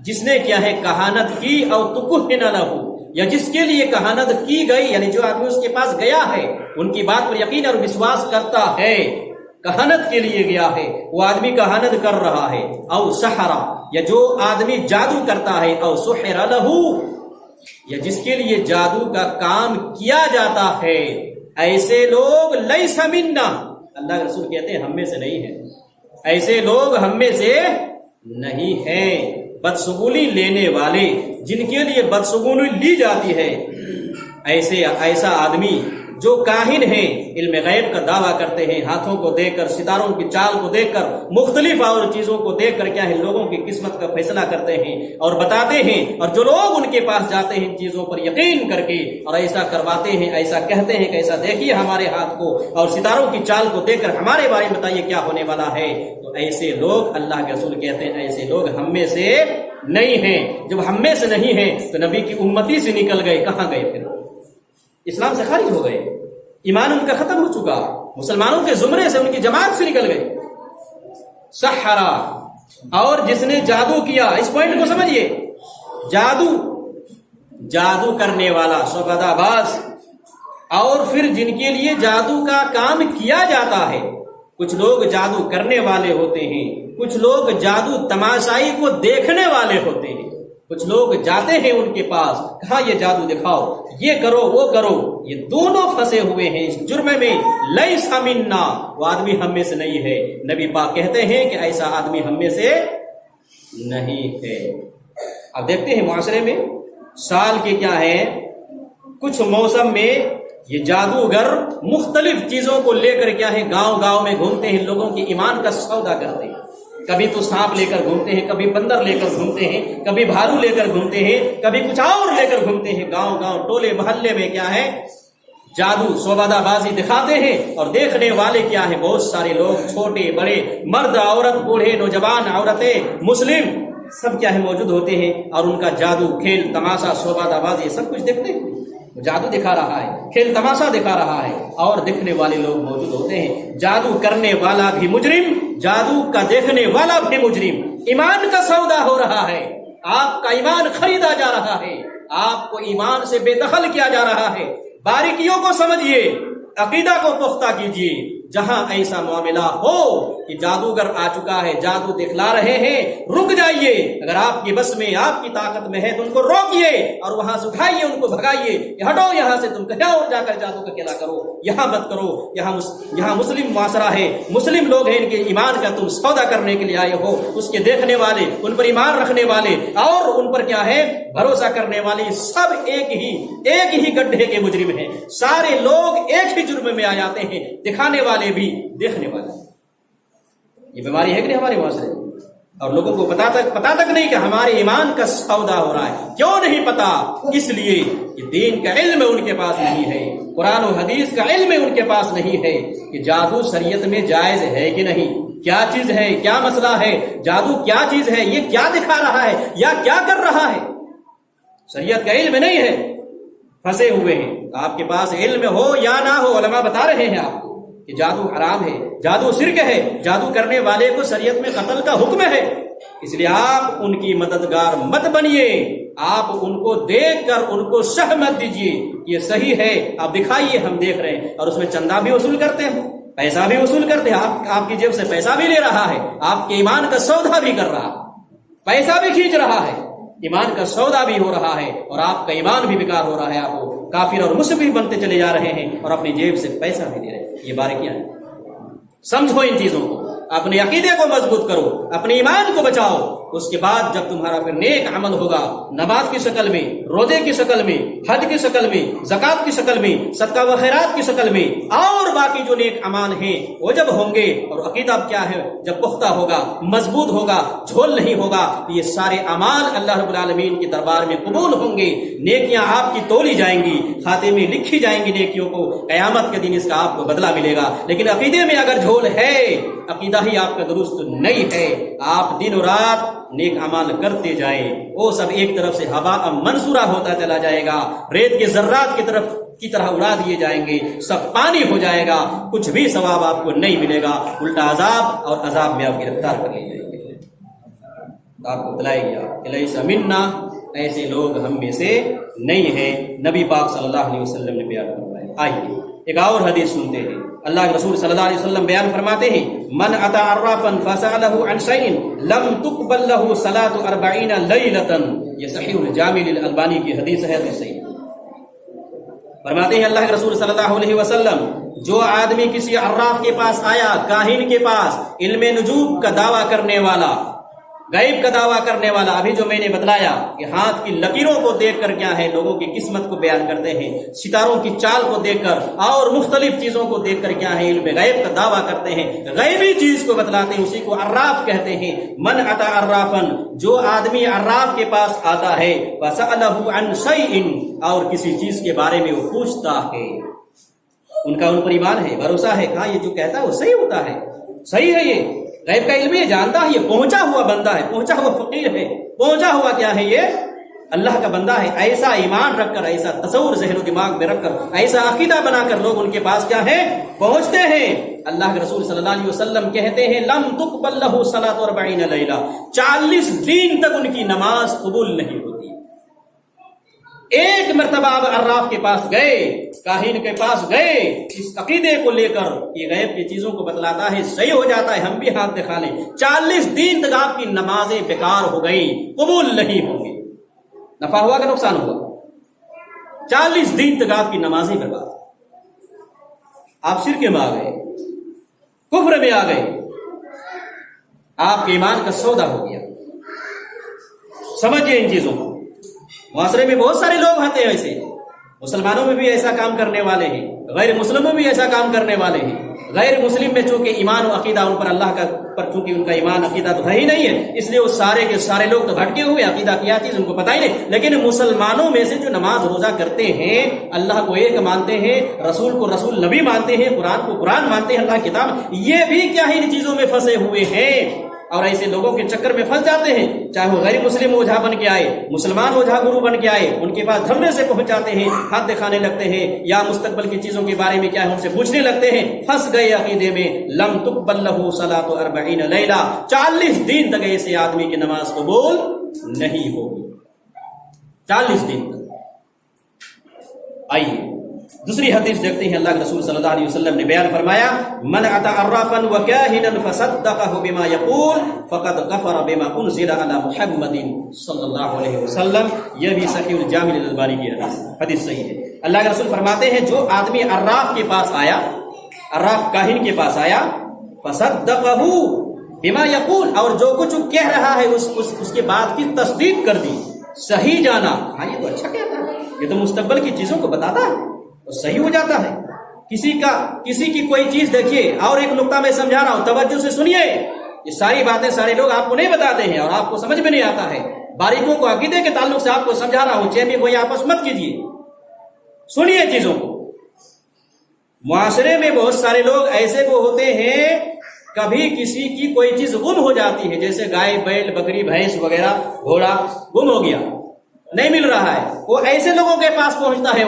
جس نے کیا ہے کہانت کی، او تکہن لہ، یا جس کے لیے کہانت کی گئی، یعنی جو آدمی اس کے پاس گیا ہے ان کی بات پر یقین اور وشواس کرتا ہے، کہانت کے لیے گیا ہے، وہ آدمی کہانت کر رہا ہے، او سحرا، یا جو آدمی جادو کرتا ہے، او سحر لہ، یا جس کے لیے جادو کا کام کیا جاتا ہے، ایسے لوگ لیس منا، اللہ کے رسول کہتے ہیں ہم میں سے نہیں ہیں، ایسے لوگ ہم میں سے نہیں ہیں۔ بدشگونی لینے والے، جن کے لیے بدشگونی لی جاتی ہے، ایسا آدمی جو کاہن ہیں علم غیب کا دعویٰ کرتے ہیں، ہاتھوں کو دیکھ کر، ستاروں کی چال کو دیکھ کر، مختلف اور چیزوں کو دیکھ کر کیا ہے لوگوں کی قسمت کا فیصلہ کرتے ہیں اور بتاتے ہیں، اور جو لوگ ان کے پاس جاتے ہیں ان چیزوں پر یقین کر کے اور ایسا کرواتے ہیں، ایسا کہتے ہیں کہ ایسا دیکھیے ہمارے ہاتھ کو اور ستاروں کی چال کو دیکھ کر ہمارے بارے میں بتائیے کیا ہونے والا ہے، تو ایسے لوگ اللہ کے رسول کہتے ہیں ایسے لوگ ہم میں سے نہیں ہیں۔ جب ہم میں سے نہیں ہیں تو نبی کی امتی سے نکل گئے، کہاں گئے؟ پھر اسلام سے خارج ہو گئے، ایمان ان کا ختم ہو چکا، مسلمانوں کے زمرے سے ان کی جماعت سے نکل گئے۔ سحرا، اور جس نے جادو کیا، اس پوائنٹ کو سمجھیے، جادو کرنے والا، شعبدہ باز، اور پھر جن کے لیے جادو کا کام کیا جاتا ہے۔ کچھ لوگ جادو کرنے والے ہوتے ہیں، کچھ لوگ جادو تماشائی کو دیکھنے والے ہوتے ہیں، کچھ لوگ جاتے ہیں ان کے پاس، کہا یہ جادو دکھاؤ، یہ کرو وہ کرو، یہ دونوں پھنسے ہوئے ہیں اس جرم میں۔ لیس منا، وہ آدمی ہم میں سے نہیں ہے۔ نبی پاک کہتے ہیں کہ ایسا آدمی ہم میں سے نہیں ہے۔ اب دیکھتے ہیں معاشرے میں سال کے کیا ہے، کچھ موسم میں یہ جادوگر مختلف چیزوں کو لے کر کیا ہے گاؤں گاؤں میں گھومتے ہیں، لوگوں کی ایمان کا سودا کرتے ہیں۔ کبھی تو سانپ لے کر گھومتے ہیں، کبھی بندر لے کر گھومتے ہیں، کبھی بھالو لے کر گھومتے ہیں، کبھی کچھ اور لے کر گھومتے ہیں۔ گاؤں گاؤں ٹولے محلے میں کیا ہے جادو شعبدہ بازی دکھاتے ہیں، اور دیکھنے والے کیا ہیں بہت سارے لوگ، چھوٹے بڑے، مرد عورت، بوڑھے نوجوان، عورتیں، مسلم، سب کیا ہے موجود ہوتے ہیں، اور ان کا جادو کھیل تماشا شعبدہ بازی یہ سب کچھ دیکھتے ہیں۔ جادو دکھا رہا ہے، کھیل تماشا دکھا رہا ہے، اور دیکھنے والے لوگ موجود ہوتے ہیں۔ جادو کرنے والا بھی مجرم، جادو کا دیکھنے والا بھی مجرم۔ ایمان کا سودا ہو رہا ہے، آپ کا ایمان خریدا جا رہا ہے، آپ کو ایمان سے بے دخل کیا جا رہا ہے۔ باریکیوں کو سمجھیے، عقیدہ کو پختہ کیجیے۔ جہاں ایسا معاملہ ہو کہ جادوگر آ چکا ہے، جادو دکھلا رہے ہیں، رک جائیے۔ اگر آپ کی بس میں، آپ کی طاقت میں ہے تو ان کو روکیے اور وہاں سے اٹھائیے، ان کو بھگائیے کہ ہٹو یہاں سے، تم کہیں اور جا کر جادو کا کھیلا کرو، یہاں مت کرو۔ یہاں مسلم معاشرہ ہے، مسلم لوگ ہیں، ان کے ایمان کا تم سودا کرنے کے لیے آئے ہو۔ اس کے دیکھنے والے، ان پر ایمان رکھنے والے اور ان پر کیا ہے بھروسہ کرنے والے، سب ایک ہی گڈھے کے مجرم ہیں۔ سارے لوگ ایک ہی جرم میں آ جاتے ہیں، دکھانے والے بھی، دیکھنے والے۔ یہ بیماری ہے کہ نہیں ہمارے معاشرے میں؟ اور لوگوں کو پتا تک نہیں کہ ہمارے ایمان کا سودا ہو رہا ہے۔ کیوں نہیں پتا؟ اس لیے کہ دین کا علم ان کے پاس نہیں ہے، قرآن و حدیث کا علم ان کے پاس نہیں ہے کہ جادو شریعت میں جائز ہے کہ نہیں، کیا چیز ہے، کیا مسئلہ ہے، جادو کیا چیز ہے، یہ کیا دکھا رہا ہے یا کیا کر رہا ہے۔ شریعت کا علم نہیں ہے، پھنسے ہوئے ہیں۔ آپ کے پاس علم ہو یا نہ ہو، علماء بتا رہے ہیں آپ کو کہ جادو حرام ہے، جادو شرک ہے، جادو کرنے والے کو شریعت میں قتل کا حکم ہے۔ اس لیے آپ ان کی مددگار مت بنیے، آپ ان کو دیکھ کر ان کو شہ مت دیجیے، یہ صحیح ہے آپ دکھائیے، ہم دیکھ رہے ہیں، اور اس میں چندہ بھی وصول کرتے ہیں، پیسہ بھی وصول کرتے ہیں، آپ کی جیب سے پیسہ بھی لے رہا ہے، آپ کے ایمان کا سودا بھی کر رہا ہے، پیسہ بھی کھینچ رہا ہے، ایمان کا سودا بھی ہو رہا ہے، اور آپ کا ایمان بھی بیکار ہو رہا ہے، آپ کو کافر اور مشرک بھی بنتے چلے جا رہے ہیں، اور اپنی جیب سے پیسہ بھی دے رہے ہیں۔ یہ باریکیاں ہیں، سمجھو ان چیزوں کو، اپنے عقیدے کو مضبوط کرو، اپنے ایمان کو بچاؤ۔ اس کے بعد جب تمہارا پھر نیک عمل ہوگا، نماز کی شکل میں، روزے کی شکل میں، حج کی شکل میں، زکوٰۃ کی شکل میں، صدقہ و خیرات کی شکل میں، اور باقی جو نیک اعمال ہیں وہ جب ہوں گے، اور عقیدہ کیا ہے جب پختہ ہوگا، مضبوط ہوگا، جھول نہیں ہوگا، تو یہ سارے اعمال اللہ رب العالمین کے دربار میں قبول ہوں گے، نیکیاں آپ کی تولی جائیں گی، کھاتے میں لکھی جائیں گی نیکیوں کو، قیامت کے دن اس کا آپ کو بدلہ ملے گا۔ لیکن عقیدے میں اگر جھول ہے، عقیدہ ہی آپ کا درست نہیں ہے، آپ دن و رات نیک اعمال کرتے جائیں، وہ سب ایک طرف سے ہوا منصورہ ہوتا چلا جائے گا، ریت کے ذرات کی طرح اڑا دیے جائیں گے، سب پانی ہو جائے گا، کچھ بھی ثواب آپ کو نہیں ملے گا، الٹا عذاب اور عذاب میں آپ گرفتار کر لیے جائیں گے۔ آپ کو بتلایا گیا کہ لیس منا، ایسے لوگ ہم میں سے نہیں ہیں، نبی پاک صلی اللہ علیہ وسلم نے بیان فرمایا۔ آئیے ایک اور حدیث سنتے ہیں، اللہ کے رسول صلی اللہ علیہ وسلم بیان فرماتے ہیں، من اتی عرافا فسألہ عن شیء لم تقبل له صلاة 40 لیلۃ، یہ صحیح الجامع للالبانی کی حدیث ہے، حدیث صحیح۔ فرماتے ہیں اللہ کے رسول صلی اللہ علیہ وسلم، جو آدمی کسی عراف کے پاس آیا، کاہن کے پاس، علم نجوم کا دعویٰ کرنے والا، غیب کا دعویٰ کرنے والا، ابھی جو میں نے بتلایا کہ ہاتھ کی لکیروں کو دیکھ کر کیا ہے لوگوں کی قسمت کو بیان کرتے ہیں، ستاروں کی چال کو دیکھ کر اور مختلف چیزوں کو دیکھ کر کیا ہے علم غیب کا دعویٰ کرتے ہیں، غیبی چیز کو بتلاتے ہیں، اسی کو عراف کہتے ہیں۔ من اتی عرافا، جو آدمی عراف کے پاس آتا ہے، فسألہ عن شیء، اور کسی چیز کے بارے میں وہ پوچھتا ہے، ان کا ان پر ایمان ہے، بھروسہ ہے، کہاں یہ جو کہتا ہے وہ صحیح ہوتا ہے، صحیح ہے، یہ غیب کا علم یہ جانتا ہے، یہ پہنچا ہوا بندہ ہے، پہنچا ہوا فقیر ہے، پہنچا ہوا کیا ہے، یہ اللہ کا بندہ ہے۔ ایسا ایمان رکھ کر، ایسا تصور ذہن و دماغ میں رکھ کر، ایسا عقیدہ بنا کر لوگ ان کے پاس کیا ہے پہنچتے ہیں۔ اللہ کے رسول صلی اللہ علیہ وسلم کہتے ہیں لم تقبل له صلاۃ 40 لیلہ، 40 دن تک ان کی نماز قبول نہیں ہوتی۔ ایک مرتبہ آپ عراف کے پاس گئے، کاہن کے پاس گئے، اس عقیدے کو لے کر کہ غیب کی چیزوں کو بتلاتا ہے، صحیح ہو جاتا ہے، ہم بھی ہاتھ دکھا لیں، 40 دن تک آپ کی نمازیں بیکار ہو گئی، قبول نہیں ہوں گی۔ نفع ہوا کہ نقصان ہوا؟ 40 دن تک آپ کی نمازیں برباد، آپ شرک میں آ گئے، کفر میں آ گئے، آپ کے ایمان کا سودا ہو گیا۔ سمجھئے ان چیزوں کو۔ معاشرے میں بہت سارے لوگ ہوتے ہیں ایسے، مسلمانوں میں بھی ایسا کام کرنے والے ہیں، غیر مسلموں میں بھی ایسا کام کرنے والے ہیں۔ غیر مسلم میں چونکہ ایمان و عقیدہ ان پر اللہ کا پر چونکہ ان کا ایمان عقیدہ تو ہے ہی نہیں ہے، اس لیے وہ سارے کے سارے لوگ تو بھٹکے ہوئے، عقیدہ کیا چیز ان کو پتہ ہی نہیں۔ لیکن مسلمانوں میں سے جو نماز روزہ کرتے ہیں، اللہ کو ایک مانتے ہیں، رسول کو رسول نبی مانتے ہیں، قرآن کو قرآن مانتے ہیں، اللہ کی کتاب، یہ بھی کیا ہے ان چیزوں میں پھنسے ہوئے ہیں اور ایسے لوگوں کے چکر میں پھنس جاتے ہیں۔ چاہے وہ غیر مسلم اوجھا بن کے آئے، مسلمان اوجھا گرو بن کے آئے، ان کے پاس دھرنے سے پہنچ جاتے ہیں، ہاتھ دکھانے لگتے ہیں، یا مستقبل کی چیزوں کے بارے میں کیا ہے ان سے پوچھنے لگتے ہیں، پھنس گئے عقیدے میں۔ لم تقبل له صلاۃ 40 لیلہ، 40 دن تک ایسے آدمی کی نماز قبول نہیں ہوگی، 40 دن تک۔ آئیے دوسری حدیث دیکھتے ہیں، اللہ کے رسول صلی اللہ علیہ وسلم نے بیان فرمایا من اتی عرافا وکاہنا فصدقه بما یقول فقد کفر بما انزل علی محمد صلی اللہ علیہ وسلم۔ یہ بھی صحیح الجامع الالبانی کی حدیث صحیح ہے۔ اللہ کے رسول فرماتے ہیں جو آدمی عراف کے پاس آیا، عراف کاہن کے پاس آیا، فصدقه بما یقول، اور جو کچھ کہہ رہا ہے اس کے بعد کی تصدیق کر دی، صحیح جانا، ہاں یہ تو اچھا کہتا ہے، یہ تو مستقبل کی چیزوں کو بتاتا ہے، تو صحیح ہو جاتا ہے۔ کسی کی کوئی چیز دیکھیے، اور ایک نقطہ میں سمجھا رہا ہوں، توجہ سے سنیے، یہ ساری باتیں سارے لوگ آپ کو نہیں بتاتے ہیں اور آپ کو سمجھ میں نہیں آتا ہے، باریکوں کو عقیدے کے تعلق سے آپ کو سمجھا رہا ہوں، چین میں کوئی آپس مت کیجیے، سنیے چیزوں کو۔ معاشرے میں بہت سارے لوگ ایسے کو ہوتے ہیں، کبھی کسی کی کوئی چیز گم ہو جاتی ہے، جیسے گائے، بیل، بکری، بھینس وغیرہ، گھوڑا گم ہو گیا، نہیں مل رہا ہے، وہ ایسے لوگوں کے پاس پہنچتا ہے،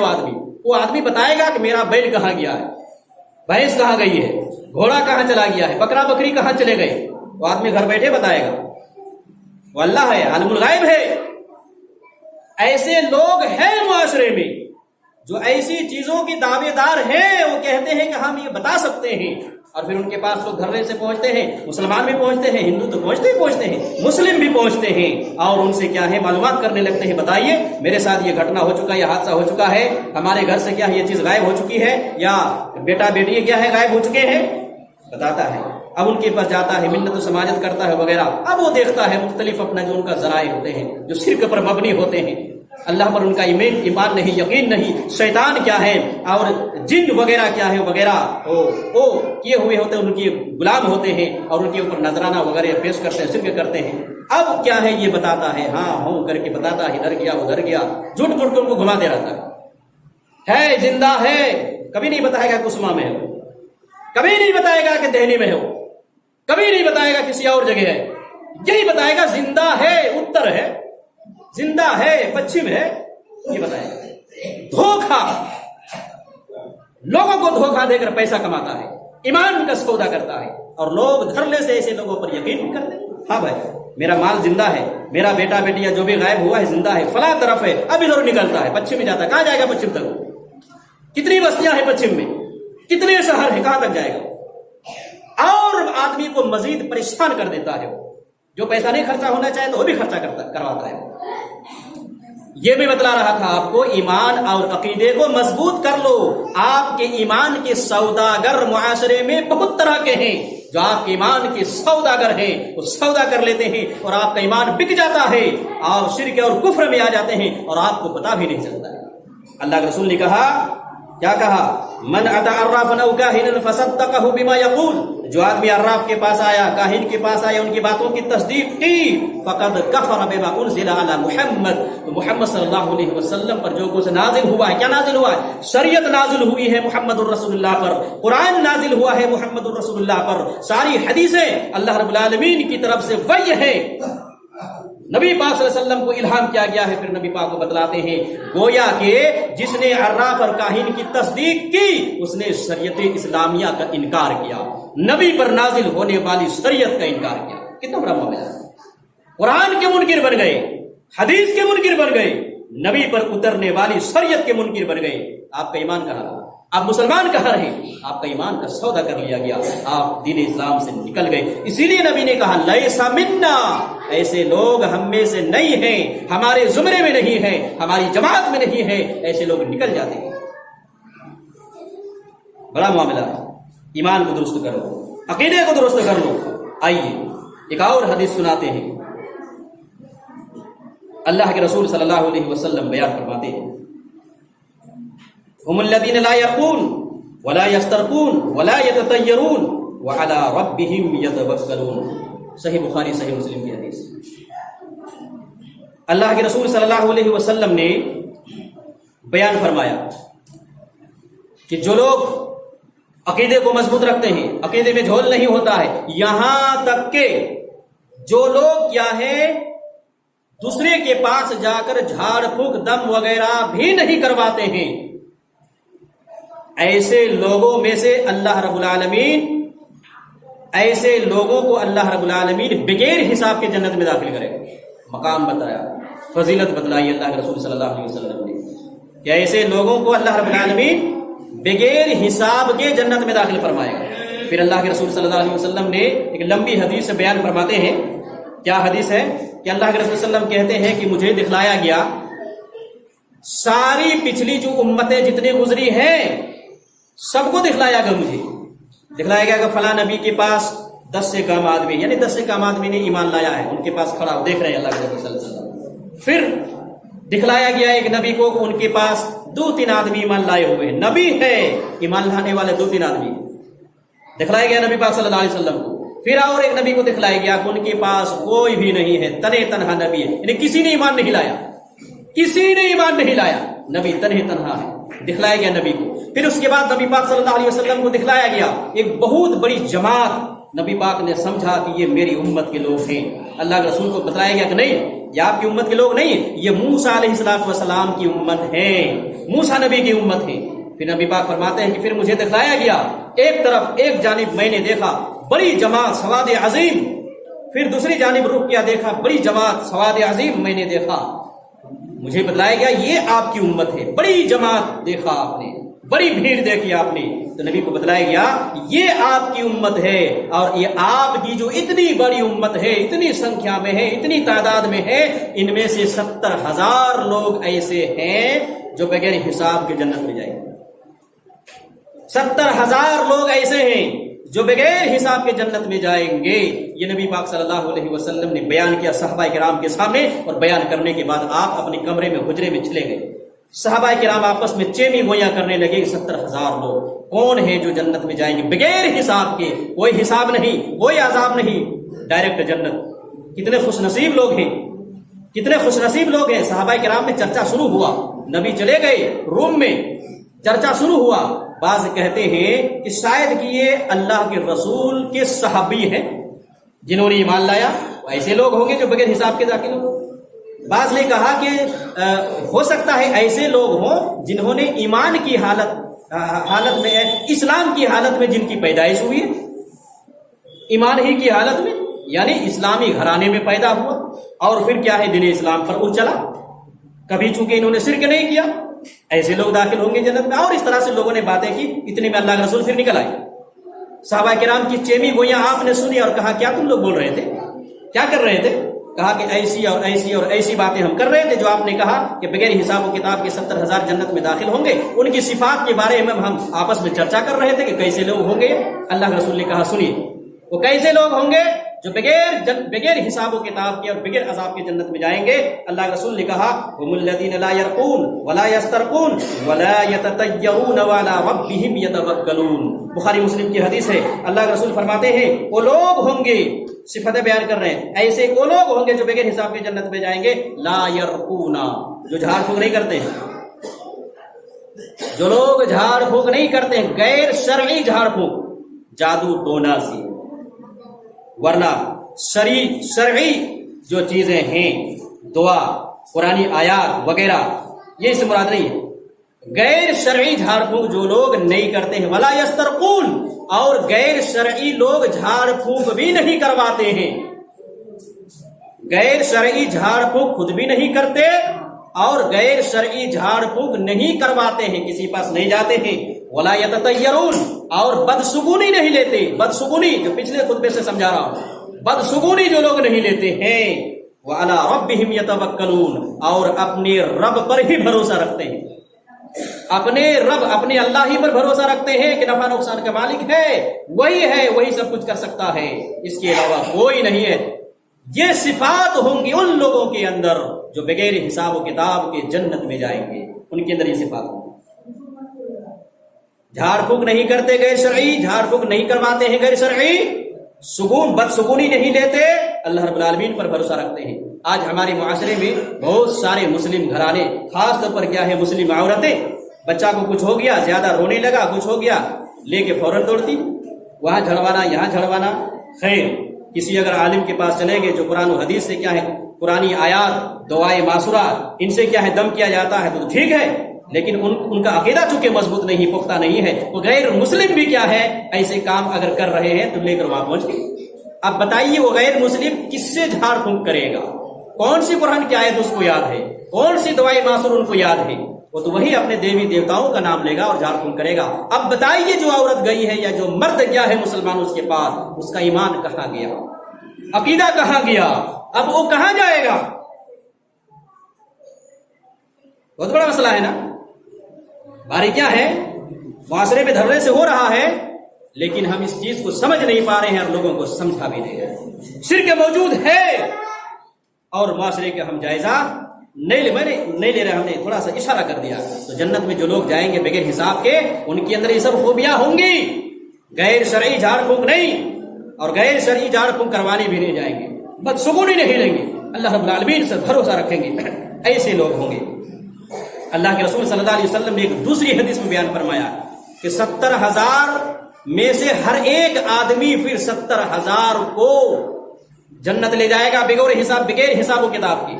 وہ آدمی بتائے گا کہ میرا بیل کہاں گیا ہے، بھینس کہاں گئی ہے، گھوڑا کہاں چلا گیا ہے، بکرا بکری کہاں چلے گئے، وہ آدمی گھر بیٹھے بتائے گا، وہ اللہ ہے، عالم الغیب ہے۔ ایسے لوگ ہیں معاشرے میں جو ایسی چیزوں کی دعوے دار ہیں، وہ کہتے ہیں کہ ہم یہ بتا سکتے ہیں، اور پھر ان کے پاس لوگ دھرنے سے پہنچتے ہیں، مسلمان بھی پہنچتے ہیں، ہندو تو پہنچتے ہیں، مسلم بھی پہنچتے ہیں، اور ان سے کیا ہے معلومات کرنے لگتے ہیں، بتائیے میرے ساتھ یہ گھٹنا ہو چکا ہے، یہ حادثہ ہو چکا ہے، ہمارے گھر سے کیا ہے یہ چیز غائب ہو چکی ہے، یا بیٹا بیٹی کیا ہے غائب ہو چکے ہیں، بتاتا ہے۔ اب ان کے پاس جاتا ہے، منت و سماجت کرتا ہے وغیرہ، اب وہ دیکھتا ہے مختلف اپنا جو ان کا ذرائع ہوتے ہیں، جو شرک پر مبنی ہوتے ہیں، اللہ پر ان کا ایمان نہیں، یقین نہیں، شیطان کیا ہے اور جن وغیرہ کیا ہے وغیرہ وہ کیے ہوئے ہوتے ہیں، ان کے غلام ہوتے ہیں، اور ان کے اوپر نذرانہ وغیرہ پیش کرتے ہیں، شرک کرتے ہیں۔ اب کیا ہے یہ بتاتا ہے، ہاں ہوں کر کے بتاتا ہے، ادھر گیا ادھر گیا، جھوٹ موٹ ان کو گھماتے رہتا ہے، زندہ ہے، کبھی نہیں بتائے گا کسما میں ہو، کبھی نہیں بتائے گا کہ دہلی میں ہو، کبھی نہیں بتائے گا کسی اور جگہ ہے، یہی بتائے گا زندہ ہے، اتر ہے، زندہ ہے، پچھم ہے، یہ بتائے گا۔ دھوکہ، لوگوں کو دھوکہ دے کر پیسہ کماتا ہے، ایمان کا سودا کرتا ہے، اور لوگ دھرنے سے ایسے لوگوں پر یقین کرتے ہیں، ہاں بھائی میرا مال زندہ ہے، میرا بیٹا بیٹی یا جو بھی غائب ہوا ہے زندہ ہے، فلاں طرف ہے، اب ادھر نکلتا ہے، پچھم میں جاتا ہے، کہاں جائے گا پچھم تک؟ کتنی بستیاں ہیں پچھم میں، کتنے شہر ہیں، کہاں تک جائے گا؟ اور آدمی کو مزید پریشان کر دیتا ہے، جو پیسہ نہیں خرچہ ہونا چاہے تو وہ بھی خرچہ کرواتا ہے۔ یہ بھی بتلا رہا تھا آپ کو، ایمان اور عقیدے کو مضبوط کر لو۔ آپ کے ایمان کے سوداگر معاشرے میں بہت طرح کے ہیں، جو آپ کے ایمان کے سوداگر ہیں وہ سودا کر لیتے ہیں اور آپ کا ایمان بک جاتا ہے، آپ شرک اور کفر میں آ جاتے ہیں اور آپ کو پتہ بھی نہیں چلتا ہے۔ اللہ کے رسول نے کہا، کیا کہا؟ من اتى عرافا او کاہنا فصدقه بما يقول، جو آدمی عراف کے پاس آیا، کاہن کے پاس آیا، ان کی باتوں کی تصدیق کی، فقد کفر بما انزل على محمد، تو محمد صلی اللہ علیہ وسلم پر جو کچھ نازل ہوا ہے، کیا نازل ہوا ہے؟ شریعت نازل ہوئی ہے محمد الرسول اللہ پر، قرآن نازل ہوا ہے محمد الرسول اللہ پر، ساری حدیثیں اللہ رب العالمین کی طرف سے وحی ہے، نبی پاک صلی اللہ علیہ وسلم کو الہام کیا گیا ہے۔ پھر نبی پاک کو بتلاتے ہیں گویا کہ جس نے عراف اور کاہن کی تصدیق کی اس نے شریعت اسلامیہ کا انکار کیا، نبی پر نازل ہونے والی شریعت کا انکار کیا۔ کتنا بڑا معاملہ ہے، قرآن کے منکر بن گئے، حدیث کے منکر بن گئے، نبی پر اترنے والی شریعت کے منکر بن گئے۔ آپ کا ایمان کہاں رہا؟ آپ مسلمان کہاں رہے؟ آپ کا ایمان کا سودا کر لیا گیا، آپ دین اسلام سے نکل گئے۔ اسی لیے نبی نے کہا لیس منا، ایسے لوگ ہم میں سے نہیں ہیں، ہمارے زمرے میں نہیں ہیں، ہماری جماعت میں نہیں ہیں، ایسے لوگ نکل جاتے ہیں۔ بڑا معاملہ ہے، ایمان کو درست کرو، عقیدے کو درست کر لو۔ آئیے ایک اور حدیث سناتے ہیں، اللہ کے رسول صلی اللہ علیہ وسلم بیان فرماتے ہیں، هم الذين لا يرقون ولا يسترقون ولا يتطيرون وعلى ربهم يتوكلون، صحیح بخاری صحیح مسلم کی حدیث۔ اللہ کے رسول صلی اللہ علیہ وسلم نے بیان فرمایا کہ جو لوگ عقیدے کو مضبوط رکھتے ہیں، عقیدے میں جھول نہیں ہوتا ہے، یہاں تک کہ جو لوگ کیا ہے دوسرے کے پاس جا کر جھاڑ پھونک دم وغیرہ بھی نہیں کرواتے ہیں، ایسے لوگوں میں سے اللہ رب العالمین، ایسے لوگوں کو اللہ رب العالمین بغیر حساب کے جنت میں داخل کرے۔ مقام بتایا، فضیلت بتلائی اللہ کے رسول صلی اللہ علیہ وسلم نے کہ ایسے لوگوں کو اللہ رب العالمین بغیر حساب کے جنت میں داخل فرمائے گا۔ پھر اللہ کے رسول صلی اللہ علیہ وسلم نے ایک لمبی حدیث سے بیان فرماتے ہیں، کیا حدیث ہے کہ اللہ کے رسول صلی اللہ علیہ وسلم کہتے ہیں کہ مجھے دکھلایا گیا ساری پچھلی جو امتیں جتنی گزری ہیں سب کو دکھلایا گیا، مجھے دکھلایا گیا کہ فلاں نبی کے پاس 10 سے کم آدمی، یعنی 10 سے کم آدمی نے ایمان لایا ہے، ان کے پاس کھڑا ہو، دیکھ رہے ہیں اللہ کے رسول صلی اللہ علیہ وسلم۔ پھر دکھلایا گیا ایک نبی کو ان کے پاس 2-3 آدمی ایمان لائے ہوئے ہیں، نبی ہے، ایمان لانے والے 2-3 آدمی دکھلایا گیا نبی پاک صلی اللہ علیہ وسلم کو۔ پھر اور ایک نبی کو دکھلایا گیا کہ ان کے پاس کوئی بھی نہیں ہے، تنہے تنہا نبی ہے، یعنی کسی نے ایمان نہیں لایا، کسی نے ایمان نہیں لایا، نبی تنہے تنہا ہے، دکھلایا گیا نبی کو۔ پھر اس کے بعد نبی پاک صلی اللہ علیہ وسلم کو دکھلایا گیا ایک بہت بڑی جماعت، نبی پاک نے سمجھا کہ یہ میری امت کے لوگ ہیں۔ اللہ کے رسول کو بتلایا گیا کہ نہیں، یہ آپ کی امت کے لوگ نہیں، یہ موسیٰ علیہ السلام کی امت ہے، موسیٰ نبی کی امت ہے۔ پھر نبی پاک فرماتے ہیں کہ پھر مجھے دکھلایا گیا ایک طرف، ایک جانب میں نے دیکھا بڑی جماعت سواد عظیم، پھر دوسری جانب رخ کیا، دیکھا بڑی جماعت سواد عظیم میں نے دیکھا، مجھے بتلایا گیا یہ آپ کی امت ہے، بڑی جماعت دیکھا آپ نے، بڑی بھیڑ دیکھی آپ نے، تو نبی کو بتلایا گیا یہ آپ کی امت ہے، اور یہ آپ کی جو اتنی بڑی امت ہے، اتنی سنکھیا میں ہے، اتنی تعداد میں ہے، ان میں سے 70,000 لوگ ایسے ہیں جو بغیر حساب کے جنت میں جائیں گے۔ 70,000 لوگ ایسے ہیں جو بغیر حساب کے جنت میں جائیں گے۔ یہ نبی پاک صلی اللہ علیہ وسلم نے بیان کیا صحابہ کرام کے سامنے، اور بیان کرنے کے بعد آپ اپنے کمرے میں حجرے میں چلے گئے۔ صحابہ کرام آپس میں چیمی گویاں کرنے لگے، 70,000 لوگ کون ہیں جو جنت میں جائیں گے بغیر حساب کے، کوئی حساب نہیں، کوئی عذاب نہیں، ڈائریکٹ جنت۔ کتنے خوش نصیب لوگ ہیں، کتنے خوش نصیب لوگ ہیں۔ صحابہ کرام میں چرچا شروع ہوا، نبی چلے گئے روم میں، چرچا شروع ہوا۔ بعض کہتے ہیں کہ شاید کہ یہ اللہ کے رسول کے صحابی ہیں جنہوں نے ایمان لایا، ایسے لوگ ہوں گے جو بغیر حساب کے داخل ہوں۔ بعض نے کہا کہ ہو سکتا ہے ایسے لوگ ہوں جنہوں نے ایمان کی حالت میں، اسلام کی حالت میں جن کی پیدائش ہوئی ہے، ایمان ہی کی حالت میں، یعنی اسلامی گھرانے میں پیدا ہوا، اور پھر کیا ہے دین اسلام پر اٹھ چلا، کبھی چونکہ انہوں نے شرک نہیں کیا، ایسے لوگ داخل ہوں گے جنت میں۔ اور اس طرح سے لوگوں نے باتیں کی، اتنے میں اللہ کے رسول پھر نکل آئے۔ صحابہ کرام کی چیمی گویاں آپ نے سنی اور کہا کیا تم لوگ بول رہے تھے، کیا کر رہے تھے؟ کہا کہ ایسی اور ایسی اور ایسی باتیں ہم کر رہے تھے جو آپ نے کہا کہ بغیر حساب و کتاب کے 70,000 جنت میں داخل ہوں گے، ان کی صفات کے بارے میں ہم آپس میں چرچا کر رہے تھے کہ کیسے لوگ ہوں گے۔ اللہ کے رسول نے کہا سنیے، وہ کیسے لوگ ہوں گے؟ جو بغیر حساب و کتاب کے اور بغیر عذاب کے جنت میں جائیں گے۔ اللہ کے رسول نے کہا هم الذين لا يرقون ولا يسترقون ولا يتطيرون وعلى ربهم يتوکلون۔ بخاری مسلم کی حدیث ہے، اللہ کے رسول فرماتے ہیں وہ لوگ ہوں گے، صفتیں بیان کر رہے ہیں، ایسے وہ لوگ ہوں گے جو بغیر حساب کے جنت میں جائیں گے۔ لا يرقون، جو جھاڑ پھونک نہیں کرتے ہیں، جو لوگ جھاڑ پھونک نہیں کرتے ہیں، غیر شرعی جھاڑ پھونک، جادو ٹونا سی، ورنہ شرعی جو چیزیں ہیں، دعا، قرآنی آیات وغیرہ، یہ اس سے مراد نہیں ہے۔ غیر شرعی جھاڑ پھونک جو لوگ نہیں کرتے ہیں، ولا یسترقون، اور غیر شرعی لوگ جھاڑ پھونک بھی نہیں کرواتے ہیں، غیر شرعی جھاڑ پھونک خود بھی نہیں کرتے اور غیر شرعی جھاڑ پھونک نہیں کرواتے ہیں، کسی پاس نہیں جاتے ہیں۔ ولا یتطیرون، اور بدسگونی نہیں لیتے، بدسگونی جو پچھلے خطبے سے سمجھا رہا ہوں، بدسگونی جو لوگ نہیں لیتے ہیں۔ وعلی ربہم یتوکلون، اور اپنے رب پر ہی بھروسہ رکھتے ہیں، اپنے رب، اپنے اللہ ہی پر بھروسہ رکھتے ہیں کہ نفع نقصان کا مالک ہے، وہی سب کچھ کر سکتا ہے، اس کے علاوہ کوئی نہیں ہے۔ یہ صفات ہوں گی ان لوگوں کے اندر جو بغیر حساب و کتاب کے جنت میں جائیں گے، ان کے اندر یہ صفات ہوں گی۔ جھاڑ پھونک نہیں کرتے غیر شرعی، جھاڑ پھونک نہیں کرواتے ہیں غیر شرعی، بدسگونی نہیں لیتے، اللہ رب العالمین پر بھروسہ رکھتے ہیں۔ آج ہمارے معاشرے میں بہت سارے مسلم گھرانے، خاص طور پر کیا ہے مسلم عورتیں، بچہ کو کچھ ہو گیا، زیادہ رونے لگا، کچھ ہو گیا، لے کے فوراً دوڑتی، وہاں جھڑوانا یہاں جھڑوانا۔ خیر، کسی اگر عالم کے پاس چلیں گے جو قرآن و حدیث سے کیا ہے، قرآنی آیات، دعائے معصورات، ان سے کیا ہے دم کیا جاتا ہے تو ٹھیک ہے، لیکن ان کا عقیدہ چونکہ مضبوط نہیں، پختہ نہیں ہے، وہ غیر مسلم بھی کیا ہے ایسے کام اگر کر رہے ہیں تو لے کر وہاں پہنچ گئے۔ اب بتائیے وہ غیر مسلم کس سے جھاڑ پھونک کرے گا؟ کون سی قرآن کی آیت اس کو یاد ہے؟ کون سی دعائے معصور ان کو یاد ہے؟ وہ تو وہی اپنے دیوی دیوتاؤں کا نام لے گا اور جھاڑ پھونک کرے گا۔ اب بتائیے جو عورت گئی ہے یا جو مرد گیا ہے مسلمان اس کے پاس، اس کا ایمان کہاں گیا، عقیدہ کہاں گیا؟ اب وہ کہاں جائے گا؟ بہت بڑا مسئلہ ہے نا۔ باری کیا ہے، معاشرے میں دھرنے سے ہو رہا ہے، لیکن ہم اس چیز کو سمجھ نہیں پا رہے ہیں اور لوگوں کو سمجھا بھی نہیں رہے۔ شرک موجود ہے اور معاشرے کا ہم جائزہ نہیں لے رہے، ہم نے تھوڑا سا اشارہ کر دیا۔ تو جنت میں جو لوگ جائیں گے بغیر حساب کے، ان کے اندر یہ سب خوبیاں ہوں گی، غیر شرعی جھاڑ پھونک نہیں، اور غیر شرعی جھاڑ پھونک کروانے بھی نہیں جائیں گے، بدسگونی نہیں لیں گے، اللہ رب العالمین سے بھروسہ رکھیں گے، ایسے لوگ ہوں گے۔ اللہ کے رسول صلی اللہ علیہ وسلم نے ایک دوسری حدیث میں بیان فرمایا کہ 70,000 میں سے ہر ایک آدمی پھر 70,000 کو جنت لے جائے گا بغیر حساب و کتاب کی۔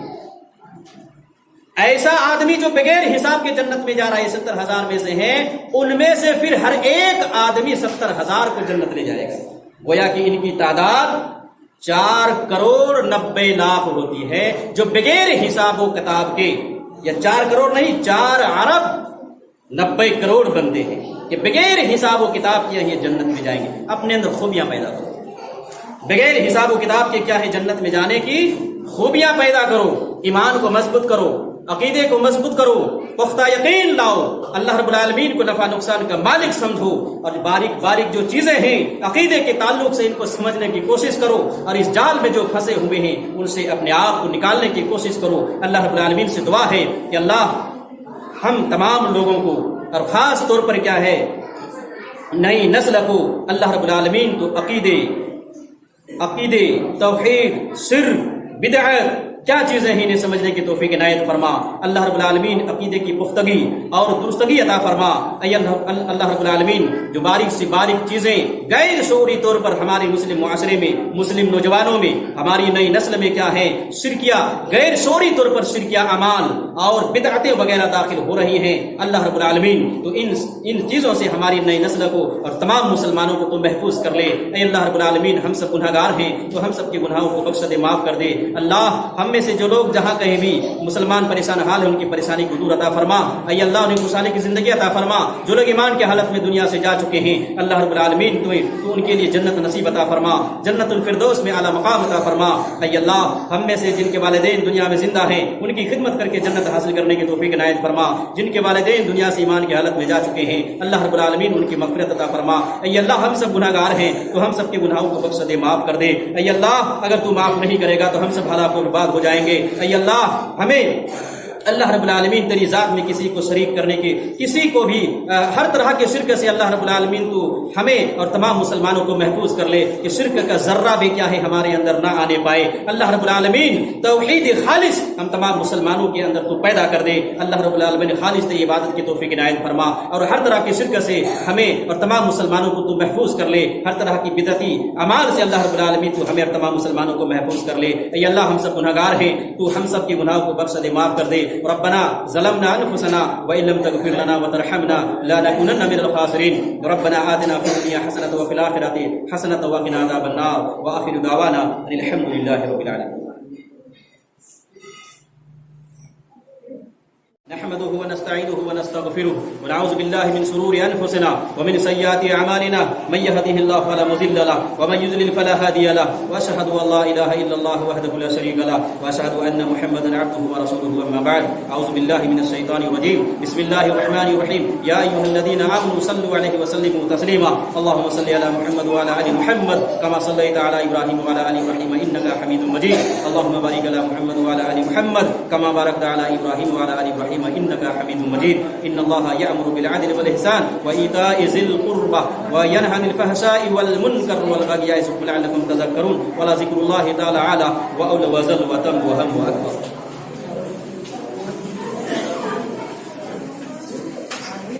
ایسا آدمی جو بغیر حساب کے جنت میں جا رہا ہے 70,000 میں سے ہے، ان میں سے پھر ہر ایک آدمی 70,000 کو جنت لے جائے گا۔ گویا کہ ان کی تعداد 4,90,00,000 ہوتی ہے جو بغیر حساب و کتاب کے، یا 4 کروڑ نہیں، 4,90,00,000 بندے ہیں کہ بغیر حساب و کتاب کے یہ جنت میں جائیں گے۔ اپنے اندر خوبیاں پیدا کرو، بغیر حساب و کتاب کے کیا ہے جنت میں جانے کی خوبیاں پیدا کرو، ایمان کو مضبوط کرو، عقیدے کو مضبوط کرو، پختہ یقین لاؤ، اللہ رب العالمین کو نفع نقصان کا مالک سمجھو، اور باریک باریک جو چیزیں ہیں عقیدے کے تعلق سے ان کو سمجھنے کی کوشش کرو، اور اس جال میں جو پھنسے ہوئے ہیں ان سے اپنے آپ کو نکالنے کی کوشش کرو۔ اللہ رب العالمین سے دعا ہے کہ اللہ ہم تمام لوگوں کو، اور خاص طور پر کیا ہے نئی نسل کو، اللہ رب العالمین کو عقیدے، توحید، شرک، بدعت کیا چیزیں ہیں انہیں سمجھنے کی توفیق عنایت فرما۔ اللہ رب العالمین عقیدے کی پختگی اور درستگی عطا فرما۔ اے اللہ رب العالمین جو باریک سے باریک چیزیں غیر شعوری طور پر ہمارے مسلم معاشرے میں، مسلم نوجوانوں میں، ہماری نئی نسل میں کیا ہے شرکیہ، غیر شعوری طور پر شرکیہ اعمال اور بدعتیں وغیرہ داخل ہو رہی ہیں، اللہ رب العالمین تو ان چیزوں سے ہماری نئی نسل کو اور تمام مسلمانوں کو تو محفوظ کر لے۔ اے اللہ رب العالمین ہم سب گناہگار ہیں تو ہم سب کے گناہوں کو بخش دے، معاف کر دے۔ اللہ ہم ہم میں سے جو لوگ جہاں کہیں بھی مسلمان پریشان حال ہیں ان کی پریشانی کو دور عطا فرما، اے اللہ انہیں خوشحالی کی زندگی عطا فرما، جو لوگ ایمان کے حالت میں دنیا سے جا چکے ہیں اللہ رب العالمین تو ان کے لیے جنت نصیب عطا فرما، جنت الفردوس میں اعلیٰ مقام عطا فرما، اے اللہ ہم میں سے جن کے والدین دنیا میں زندہ ہیں ان کی خدمت کر کے جنت حاصل کرنے کی توفیق عنایت فرما، جن کے والدین دنیا سے ایمان کی حالت میں جا چکے ہیں اللہ رب العالمین ان کی مغفرت عطا فرما، اے اللہ ہم سب گناہ گار ہیں تو ہم سب کے گناہوں کو بخش دے، معاف کر دے، اے اللہ اگر تو معاف نہیں کرے گا تو ہم سب ہلاک و برباد ہو جائیں گے، اے اللہ ہمیں اللہ رب العالمین تیری ذات میں کسی کو شریک کرنے کے، کسی کو بھی ہر طرح کے شرک سے اللہ رب العالمین تو ہمیں اور تمام مسلمانوں کو محفوظ کر لے کہ شرک کا ذرہ بھی کیا ہے ہمارے اندر نہ آنے پائے، اللہ رب العالمین توحید خالص ہم تمام مسلمانوں کے اندر تو پیدا کر دے، اللہ رب العالمین خالص تیری عبادت کی توفیق عنایت فرما، اور ہر طرح کے شرک سے ہمیں اور تمام مسلمانوں کو تو محفوظ کر لے، ہر طرح کی بدعتی اعمال سے اللہ رب العالمین تو ہمیں اور تمام مسلمانوں کو محفوظ کر لے، اے اللہ ہم سب گناہ گار ہیں تو ہم سب کے گناہوں کو بخش دے، معاف کر دے، ربنا ظلمنا انفسنا وان لم تغفر لنا وترحمنا لنكونن من الخاسرين، ربنا آتنا في الدنيا حسنة وفي الآخرة حسنة وقنا عذاب النار، وآخر دعوانا ان الحمد لله رب العالمين. نحمده ونستعينه ونستغفره ونعوذ بالله من شرور انفسنا ومن سيئات اعمالنا، من يهده الله فلا مضل له ومن يضلل فلا هادي له، واشهد ان لا اله الا الله وحده لا شريك له، واشهد ان محمدا عبده ورسوله. اما بعد، اعوذ بالله من الشيطان الرجيم، بسم الله الرحمن الرحيم. يا ايها الذين امنوا صلوا عليه وسلموا تسليما، اللهم صل على محمد وعلى ال محمد كما صليت على ابراهيم وعلى ال ابراهيم انك حميد مجيد، اللهم بارك على محمد وعلى ال محمد كما باركت على ابراهيم وعلى ال ابراهيم انك حميد مجيد. ان الله يأمر بالعدل والاحسان وايتاء ذي القربى وينهى عن الفحشاء والمنكر والبغي يعظكم لعلكم تذكرون، ولذكر الله تعالى اعلى واولى وجل وتم وهم واكبر.